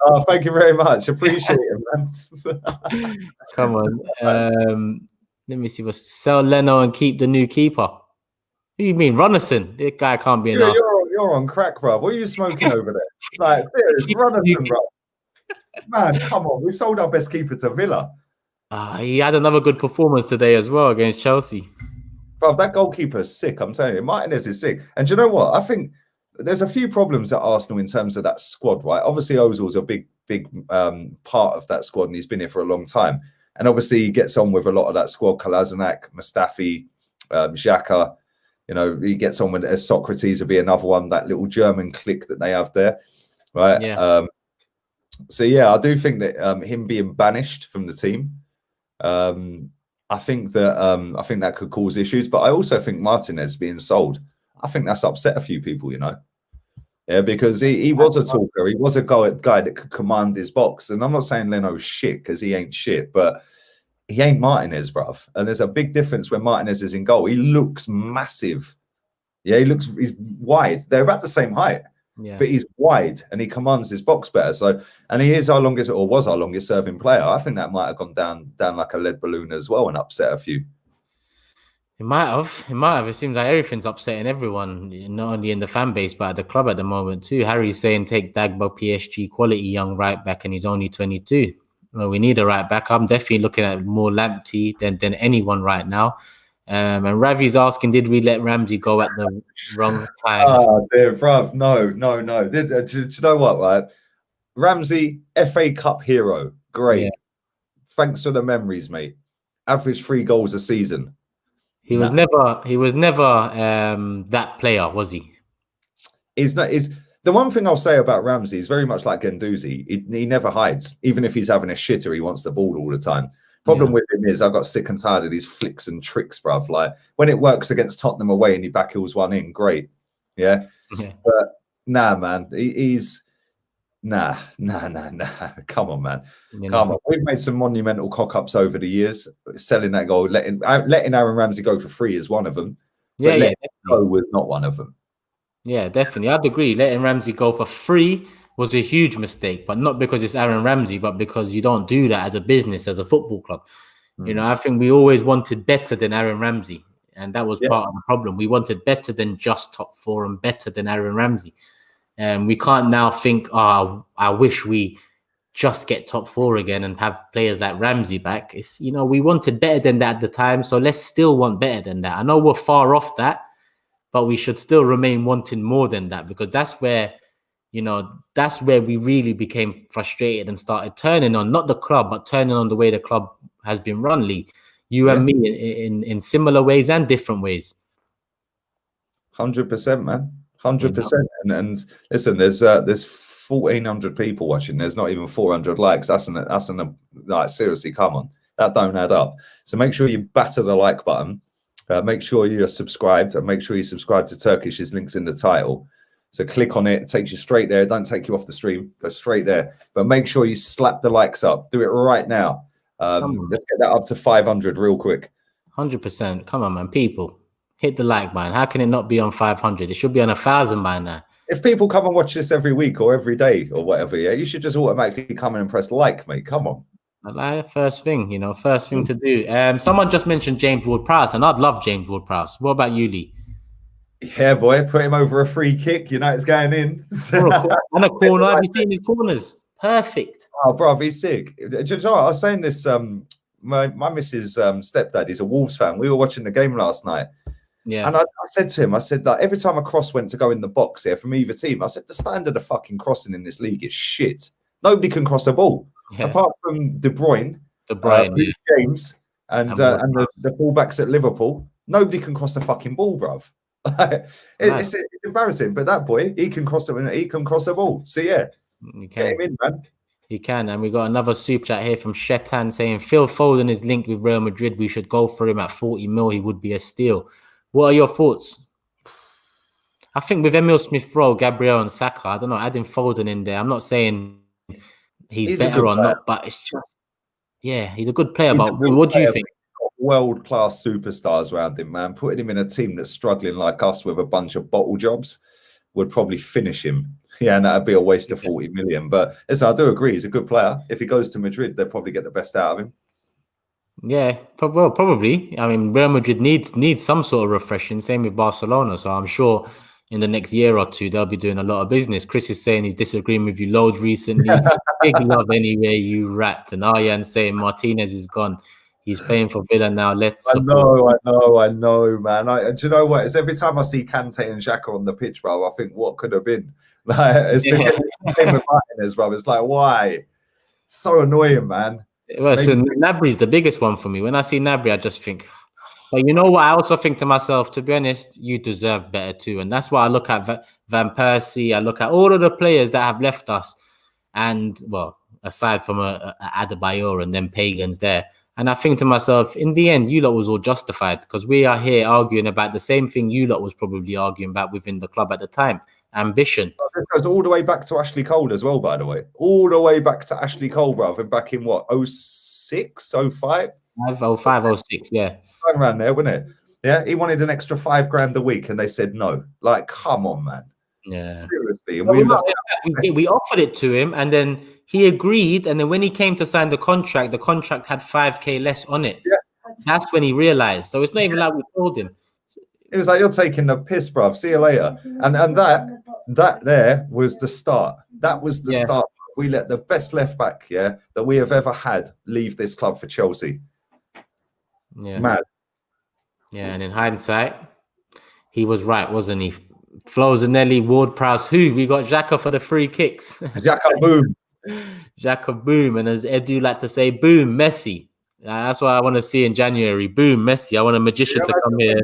Oh, thank you very much. Appreciate it, man. Come on. Let me see. What's sell Leno and keep the new keeper? Who do you mean, Runnison? This guy can't be an Arsenal. You're on crack, bruv. What are you smoking over there? Like, serious, Runnison, bruv. Man, come on. We sold our best keeper to Villa. He had another good performance today as well against Chelsea. Bro, that goalkeeper is sick. I'm telling you, Martinez is sick. And do you know what? I think there's a few problems at Arsenal in terms of that squad, right? Obviously, Ozil's a big part of that squad, and he's been here for a long time. And obviously, he gets on with a lot of that squad. Kolasinac, Mustafi, Xhaka. He gets on with Socrates will be another one. That little German clique that they have there, right? Yeah. I do think that him being banished from the team. I think that could cause issues, but I also think Martinez being sold, I think that's upset a few people, Yeah, because he was a talker. He was a guy that could command his box. And I'm not saying Leno's shit, because he ain't shit, but he ain't Martinez, bruv. And there's a big difference when Martinez is in goal. He looks massive. Yeah, he's wide. They're about the same height. Yeah. But he's wide and he commands his box better. So, and he is was our longest serving player. I think that might have gone down like a lead balloon as well and upset a few. It might have. It seems like everything's upsetting everyone, not only in the fan base, but at the club at the moment too. Harry's saying take Dagba, PSG quality young right back, and he's only 22. Well, we need a right back. I'm definitely looking at more Lamptey than anyone right now. And Ravi's asking, did we let Ramsey go at the wrong time? Oh, dear, bruv. No. Do you know what, right? Ramsey, FA Cup hero. Great. Yeah. Thanks for the memories, mate. Average 3 goals a season. He was never that player, was he? The one thing I'll say about Ramsey is very much like Guendouzi. He never hides. Even if he's having a shitter, he wants the ball all the time. Problem with him is I got sick and tired of these flicks and tricks, bruv. Like when it works against Tottenham away and he backheels one in, great. Yeah. But nah, man. He's nah. Come on, man. Come on. We've made some monumental cock-ups over the years. Selling that goal, letting Aaron Ramsey go for free is one of them. But letting go was not one of them. Yeah, definitely. I'd agree. Letting Ramsey go for free was a huge mistake, but not because it's Aaron Ramsey, but because you don't do that as a business, as a football club. You know, I think we always wanted better than Aaron Ramsey, and that was part of the problem. We wanted better than just top 4 and better than Aaron Ramsey. And we can't now think, oh, I wish we just get top 4 again and have players like Ramsey back. It's, you know, we wanted better than that at the time, so let's still want better than that. I know we're far off that, but we should still remain wanting more than that, because that's where, you know, that's where we really became frustrated and started turning on, not the club, but turning on the way the club has been run, Lee. You and me in similar ways and different ways. 100%, man. 100%. And listen, there's 1,400 people watching. There's not even 400 likes. That's like, seriously, come on. That don't add up. So make sure you batter the like button. Make sure you're subscribed, and make sure you subscribe to Turkish. His link's in the title. So click on it. It takes you straight there. Don't take you off the stream. Go straight there. But make sure you slap the likes up. Do it right now. Let's get that up to 500 real quick. 100%. Come on, man. People, hit the like button. How can it not be on 500? It should be on 1,000 by now. If people come and watch this every week or every day or whatever, yeah, you should just automatically come in and press like, mate. Come on. Like, first thing, you know, first thing to do. Someone just mentioned James Ward-Prowse, and I'd love James Ward-Prowse. What about you, Lee? Yeah, boy, put him over a free kick. You know it's going in. And a corner. Have you seen his corners? Perfect. Oh, bro, he's sick. Do you know what? I was saying this. My missus' stepdad is a Wolves fan. We were watching the game last night. Yeah. And I said to him, I said, like, every time a cross went to go in the box here from either team, I said, the standard of fucking crossing in this league is shit. Nobody can cross a ball. Yeah. Apart from De Bruyne, James, and the fullbacks at Liverpool, nobody can cross a fucking ball, bruv. It's embarrassing. But that boy, he can cross a ball. So yeah, get him in, man. He can. And we got another super chat here from Shetan saying Phil Foden is linked with Real Madrid. We should go for him at 40 mil. He would be a steal. What are your thoughts? I think with Emil Smith-Rowe, Gabriel, and Saka, I don't know, adding Foden in there. I'm not saying he's better or not, but it's just, yeah, he's a good player. But what do you think? World-class superstars around him, man. Putting him in a team that's struggling like us with a bunch of bottle jobs would probably finish him. Yeah, and that'd be a waste of 40 million. But listen, I do agree, he's a good player. If he goes to Madrid, they'll probably get the best out of him. Yeah, well, probably. I mean, Real Madrid needs some sort of refreshing. Same with Barcelona. So I'm sure in the next year or two, they'll be doing a lot of business. Chris is saying he's disagreeing with you loads recently. Big love anyway, you rat. And Aryan saying Martinez is gone. He's playing for Villa now. I know, man. Do you know what? It's every time I see Kante and Xhaka on the pitch, bro, I think, what could have been? Like, it's the game with Martinez, bro. It's like, why? So annoying, man. Well, so Gnabry's the biggest one for me. When I see Gnabry, I just think, but you know what? I also think to myself, to be honest, you deserve better too. And that's why I look at Van Persie. I look at all of the players that have left us. And, well, aside from Adebayor and then Pagans there. And I think to myself, in the end, you lot was all justified, because we are here arguing about the same thing you lot was probably arguing about within the club at the time. Ambition. It goes all the way back to Ashley Cole as well, by the way. All the way back to Ashley Cole, brother. And back in what, 06, 05? 05, 06, yeah. Around there, wasn't it? Yeah, he wanted an extra $5 grand a week, and they said no. Like, come on, man. Yeah. Seriously. And we offered it to him, and then he agreed. And then when he came to sign the contract had 5K less on it. Yeah. That's when he realized. So it's not even like we told him. It was like, you're taking the piss, bruv. See you later. And that there was the start. That was the start. We let the best left back, that we have ever had leave this club for Chelsea. Yeah. Mad. Yeah, and in hindsight, he was right, wasn't he? Flo Zanelli, Ward-Prowse, who? We got Xhaka for the free kicks. Xhaka boom. Xhaka boom. And as Edu like to say, boom, Messi. That's what I want to see in January. Boom, Messi. I want a magician to come here.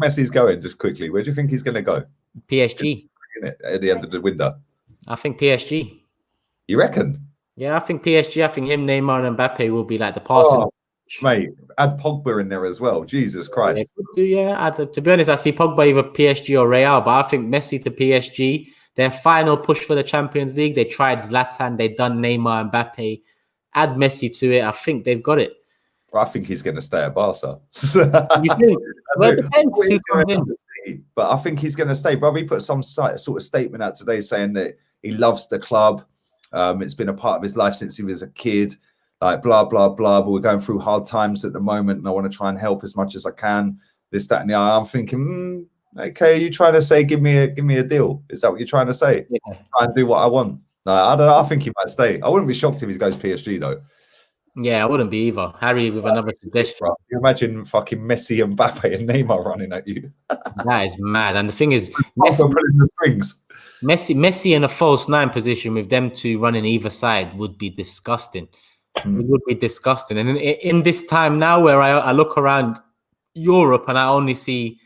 Messi's going, just quickly. Where do you think he's going to go? PSG. At the end of the window. I think PSG. You reckon? Yeah, I think PSG. I think him, Neymar, and Mbappe will be like the passing. Mate, add Pogba in there as well. Jesus Christ. Yeah, to be honest, I see Pogba either PSG or Real, but I think Messi to PSG, their final push for the Champions League, they tried Zlatan, they done Neymar and Mbappe. Add Messi to it, I think they've got it. I think he's going to stay at Barca. You think? Well, it depends who comes in. But I think he's going to stay. Bro, he put some sort of statement out today saying that he loves the club. It's been a part of his life since he was a kid. like blah, blah, blah, but we're going through hard times at the moment and I want to try and help as much as I can, this, that, and the other. I'm thinking, okay, you trying to say, give me a deal? Is that what you're trying to say? Yeah. Try and do what I want. I don't know. I think he might stay. I wouldn't be shocked if he goes PSG, though. Yeah, I wouldn't be either. Harry with another suggestion. You imagine fucking Messi and Mbappe and Neymar running at you. That is mad. And the thing is, Messi in a false 9 position with them two running either side would be disgusting. It would be disgusting. And in this time now where I look around Europe and I only see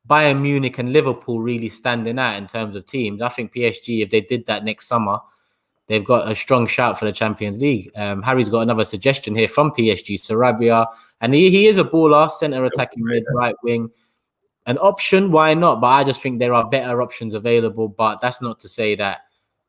Bayern Munich and Liverpool really standing out in terms of teams, I think PSG, if they did that next summer, they've got a strong shout for the Champions League. Harry's got another suggestion here from PSG, Sarabia. And he is a baller, centre attacking mid, right wing. An option, why not? But I just think there are better options available. But that's not to say that,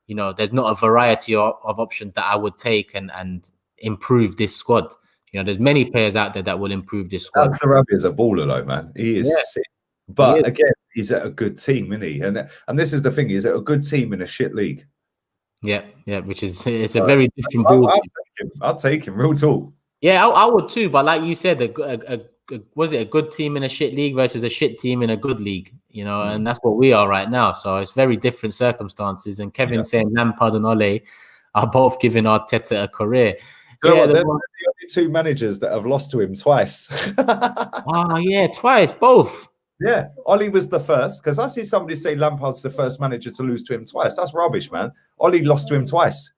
there's not a variety of options that I would take and improve this squad. There's many players out there that will improve this squad. Sarabia is a baller, though, man. He is sick. But again, he's at a good team, isn't he? And this is the thing, he's at a good team in a shit league. Yeah, which is it's a very different ball. I'll take him, real talk. Yeah, I would too. But like you said, was it a good team in a shit league versus a shit team in a good league? And that's what we are right now. So it's very different circumstances. And Kevin saying Lampard and Ole are both giving Arteta a career. They're the only 2 managers that have lost to him twice. Twice, both. Yeah, Ollie was the first, because I see somebody say Lampard's the first manager to lose to him twice. That's rubbish, man. Ollie lost to him twice.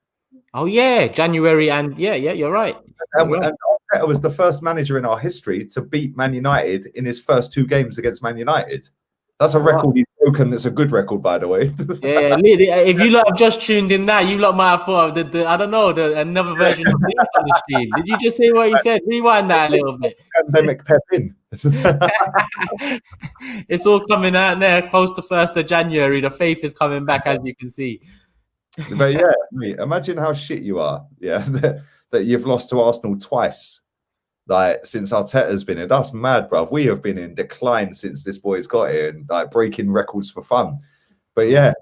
Oh, yeah, January and you're right. And Arteta was the first manager in our history to beat Man United in his first 2 games against Man United. That's a record he's broken. That's a good record, by the way. Yeah, if you lot have just tuned in now, you lot might have thought of another version of this on the stream. Did you just say what he said? Rewind that a little bit. Pandemic pep in. It's all coming out there close to 1st of January. The faith is coming back, as you can see. But imagine how shit you are. Yeah, that you've lost to Arsenal twice. Like, since Arteta's been here. That's mad, bruv. We have been in decline since this boy's got here and like breaking records for fun. But yeah,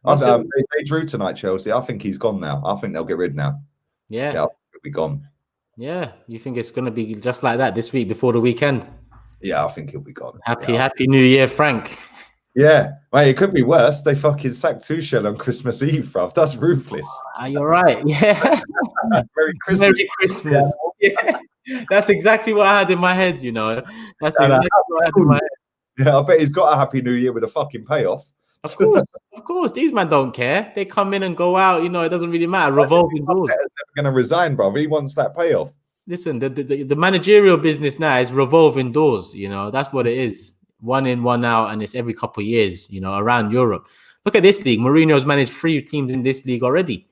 they drew tonight, Chelsea. I think he's gone now. I think they'll get rid now. Yeah, he'll be gone. Yeah, you think it's going to be just like that this week before the weekend? Yeah, I think he'll be gone. Happy New Year, Frank. Yeah, mate, it could be worse. They fucking sacked Tuchel on Christmas Eve, bruv. That's ruthless. You're right. Yeah. Merry Christmas. Merry Christmas. Yeah. That's exactly what I had in my head, That's exactly what I had in my head. Yeah, I bet he's got a Happy New Year with a fucking payoff. Of course. These men don't care. They come in and go out. It doesn't really matter. Revolving doors. He's never going to resign, bro. He wants that payoff. Listen, the managerial business now is revolving doors. That's what it is. 1 in, 1 out, and it's every couple of years. Around Europe. Look at this league. Mourinho's managed 3 teams in this league already.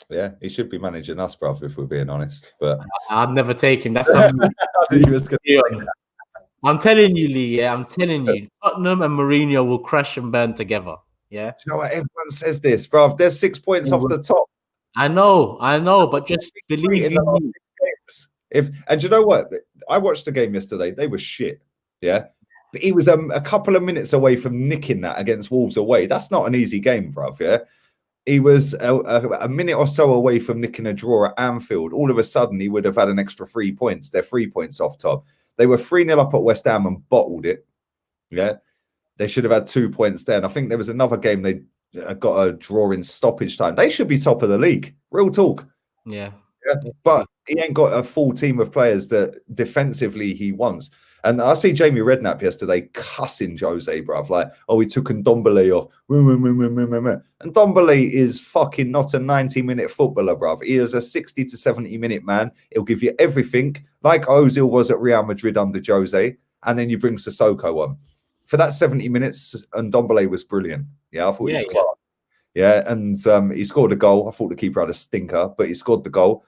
Yeah, he should be managing us, bro, if we're being honest. But I'd never take him. That's something. I'm telling you, Lee. Yeah, I'm telling you, Tottenham and Mourinho will crash and burn together. Yeah. Do you know what? Everyone says this, bro. They're 6 points off the top. I know, but just believe in me. And you know what? I watched the game yesterday. They were shit. Yeah. But he was a couple of minutes away from nicking that against Wolves away. That's not an easy game, bro. Yeah. He was a minute or so away from nicking a draw at Anfield. All of a sudden, he would have had an extra 3 points. They're 3 points off top. They were 3-0 up at West Ham and bottled it. Yeah. They should have had 2 points there. And I think there was another game they got a draw in stoppage time. They should be top of the league. Real talk. Yeah. But he ain't got a full team of players that defensively he wants. And I see Jamie Redknapp yesterday cussing Jose, bruv. Like, he took Ndombele off. And Ndombele is fucking not a 90-minute footballer, bruv. He is a 60 to 70-minute man. He'll give you everything, like Ozil was at Real Madrid under Jose. And then you bring Sissoko on. For that 70 minutes, Ndombele was brilliant. Yeah, I thought he was class. Yeah, and he scored a goal. I thought the keeper had a stinker, but he scored the goal.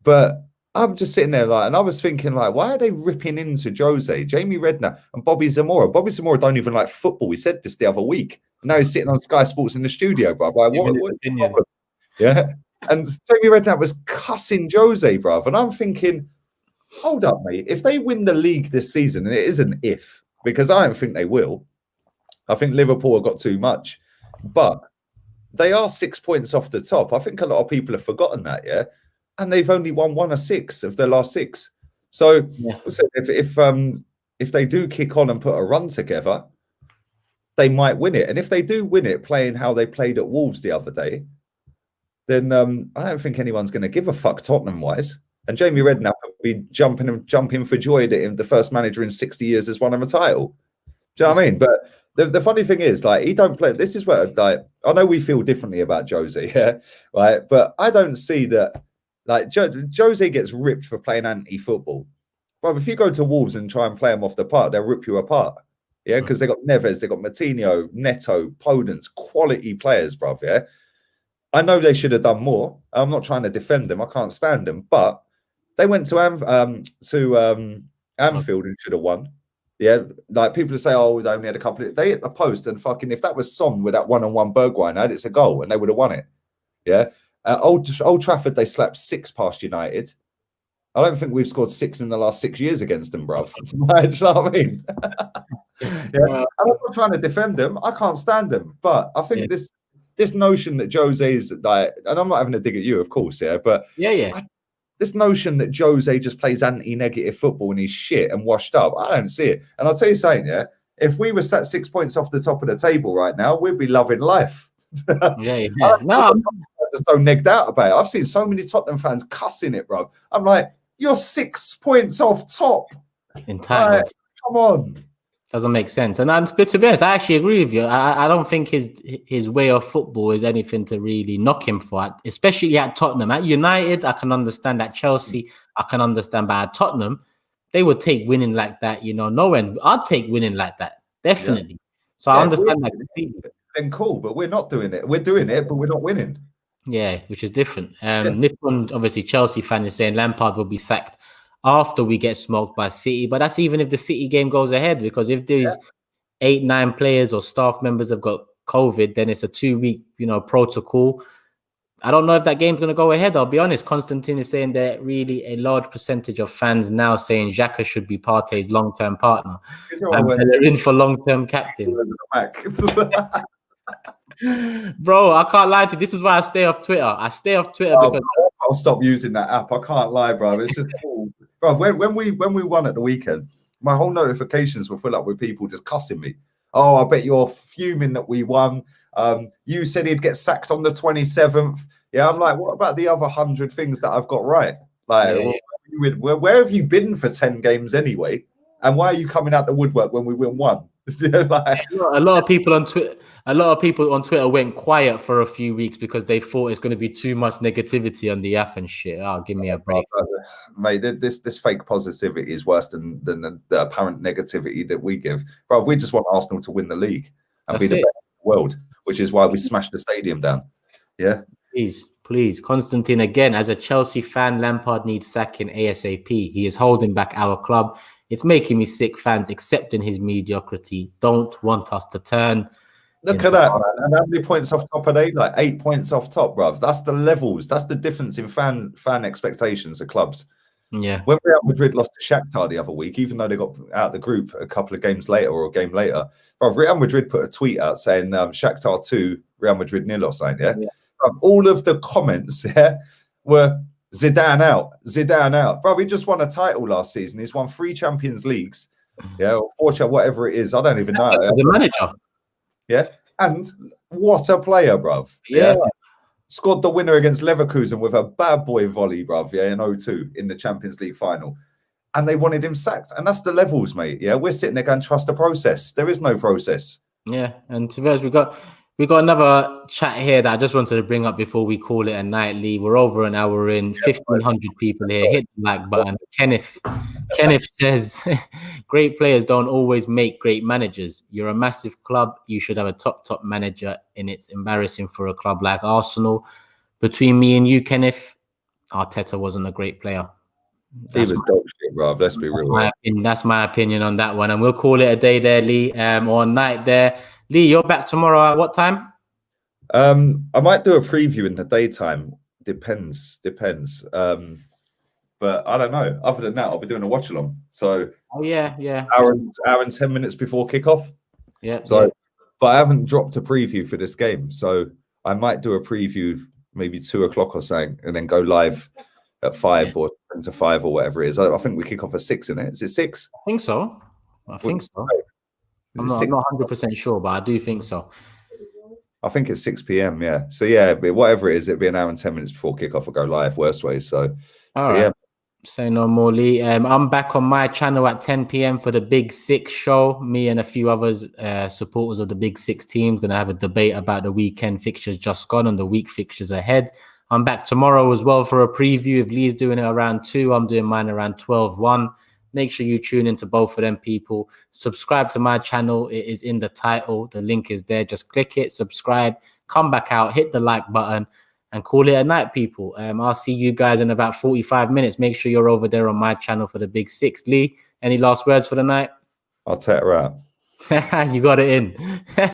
But I'm just sitting there and I was thinking why are they ripping into Jose, Jamie Redknapp and Bobby Zamora? Bobby Zamora don't even like football. We said this the other week. Now he's sitting on Sky Sports in the studio, bro. Like, what opinion? Yeah. And Jamie Redknapp was cussing Jose, bro. And I'm thinking, hold up, mate. If they win the league this season, and it is an if, because I don't think they will. I think Liverpool have got too much. But they are 6 points off the top. I think a lot of people have forgotten that, yeah? and they've only won 1 of 6 of their last 6. So, if they do kick on and put a run together, they might win it. And if they do win it, playing how they played at Wolves the other day, then I don't think anyone's going to give a fuck Tottenham-wise. And Jamie Redknapp will be jumping for joy that him, the first manager in 60 years has won him a title. Do you know what I mean? But the funny thing is, like, he don't play. This is where, like, I know we feel differently about Jose, yeah, right? But I don't see that. Like, Jose gets ripped for playing anti-football. Well, if you go to Wolves and try and play them off the park, they'll rip you apart. Yeah, because they got Neves, they got Martinho, Neto, Podence, quality players, bruv. Yeah, I know they should have done more. I'm not trying to defend them. I can't stand them, but they went to Anfield and should have won. Yeah, like people say, oh, they only had a couple. They hit the post and fucking, if that was Son with that one-on-one Bergwijn had, it's a goal and they would have won it. Yeah, Old Trafford, they slapped 6 past United. I don't think we've scored 6 in the last 6 years against them, bruv. Do you know what I mean? Yeah. I'm not trying to defend them. I can't stand them. But I think this notion that Jose is like, and I'm not having a dig at you, of course, yeah, but this notion that Jose just plays anti-negative football and he's shit and washed up, I don't see it. And I'll tell you something, yeah, if we were sat 6 points off the top of the table right now, we'd be loving life. No, I'm just so negged out about it. I've seen so many Tottenham fans cussing it, bro. I'm like, you're 6 points off top. Entitled. Like, come on. Doesn't make sense. And to be honest, I actually agree with you. I don't think his way of football is anything to really knock him for, especially at Tottenham. At United, I can understand. At Chelsea, I can understand. But at Tottenham, they would take winning like that, you know, no end. I'd take winning like that, definitely. Yeah. So I understand that completely. Then cool, but we're not doing it. We're doing it, but we're not winning. Yeah, which is different. Nippon, obviously, Chelsea fan is saying Lampard will be sacked after we get smoked by City, but that's even if the City game goes ahead, because if these 8-9 players or staff members have got COVID, then it's a 2-week, you know, protocol. I don't know if that game's going to go ahead. I'll be honest. Constantine is saying that really a large percentage of fans now saying Xhaka should be Partey's long-term partner. And they're in for long-term captain. Bro, I can't lie to you. This is why I stay off Twitter. I stay off Twitter because I'll stop using that app. I can't lie, bro. It's just cool. Bro, when we won at the weekend, my whole notifications were full up with people just cussing me. Oh, I bet you're fuming that we won. You said he'd get sacked on the 27th. Yeah, I'm like, what about the other 100 things that I've got right? Like, where have you been for 10 games anyway? And why are you coming out the woodwork when we win 1? Like, a lot of people on Twitter went quiet for a few weeks because they thought it's going to be too much negativity on the app and shit. Oh, give me a break, mate. This fake positivity is worse than the apparent negativity that we give. Bro, we just want Arsenal to win the league and be the best in the world, which is why we smashed the stadium down. Yeah, please, Constantine. Again, as a Chelsea fan, Lampard needs sacking ASAP. He is holding back our club. It's making me sick. Fans accepting his mediocrity don't want us to turn. Look at that, man. And how many points off top are they? Like 8 points off top, bruv. That's the levels. That's the difference in fan expectations of clubs. Yeah. When Real Madrid lost to Shakhtar the other week, even though they got out of the group a couple of games later or a game later, bruv, Real Madrid put a tweet out saying Shakhtar 2, Real Madrid 0 or something, yeah? Bruv, all of the comments were Zidane out. Bro, he just won a title last season. He's won 3 Champions Leagues. Yeah, or 4, whatever it is. I don't even know. The manager. Yeah. And what a player, bruv. Yeah. Scored the winner against Leverkusen with a bad boy volley, bruv. Yeah, in 0-2 in the Champions League final. And they wanted him sacked. And that's the levels, mate. Yeah. We're sitting there going, trust the process. There is no process. Yeah. And to be honest, we got another chat here that I just wanted to bring up before we call it a night, Lee. We're over an hour in, 1,500 people here. Hit the like button. Kenneth says, great players don't always make great managers. You're a massive club. You should have a top manager, and it's embarrassing for a club like Arsenal. Between me and you, Kenneth, Arteta wasn't a great player. He was dog shit, bro. Let's be real. That's my opinion on that one. And we'll call it a day there, Lee, or a night there. Lee, you're back tomorrow at what time? I might do a preview in the daytime. Depends. But I don't know. Other than that, I'll be doing a watch along. So hour and 10 minutes before kickoff. Yeah. So, but I haven't dropped a preview for this game, so I might do a preview maybe 2 o'clock or something, and then go live at 5 or 10 to 5 or whatever it is. I think we kick off at 6, isn't it? Is it 6? I think so. I think so. I'm not 100% sure, but I do think so. I think it's 6 p.m. Yeah. So yeah, whatever it is, it'll be an hour and 10 minutes before kickoff will go live. Worst way. So right. Yeah. Say no more, Lee. I'm back on my channel at 10 p.m. for the Big Six show. Me and a few others, supporters of the Big Six teams, going to have a debate about the weekend fixtures just gone and the week fixtures ahead. I'm back tomorrow as well for a preview. If Lee's doing it around 2, I'm doing mine around 12:1. Make sure you tune into both of them, people. Subscribe to my channel. It is in the title. The link is there. Just click it, subscribe, come back out, hit the like button, and call it a night, people. I'll see you guys in about 45 minutes. Make sure you're over there on my channel for the Big Six. Lee, any last words for the night? I'll take her out. You got it in.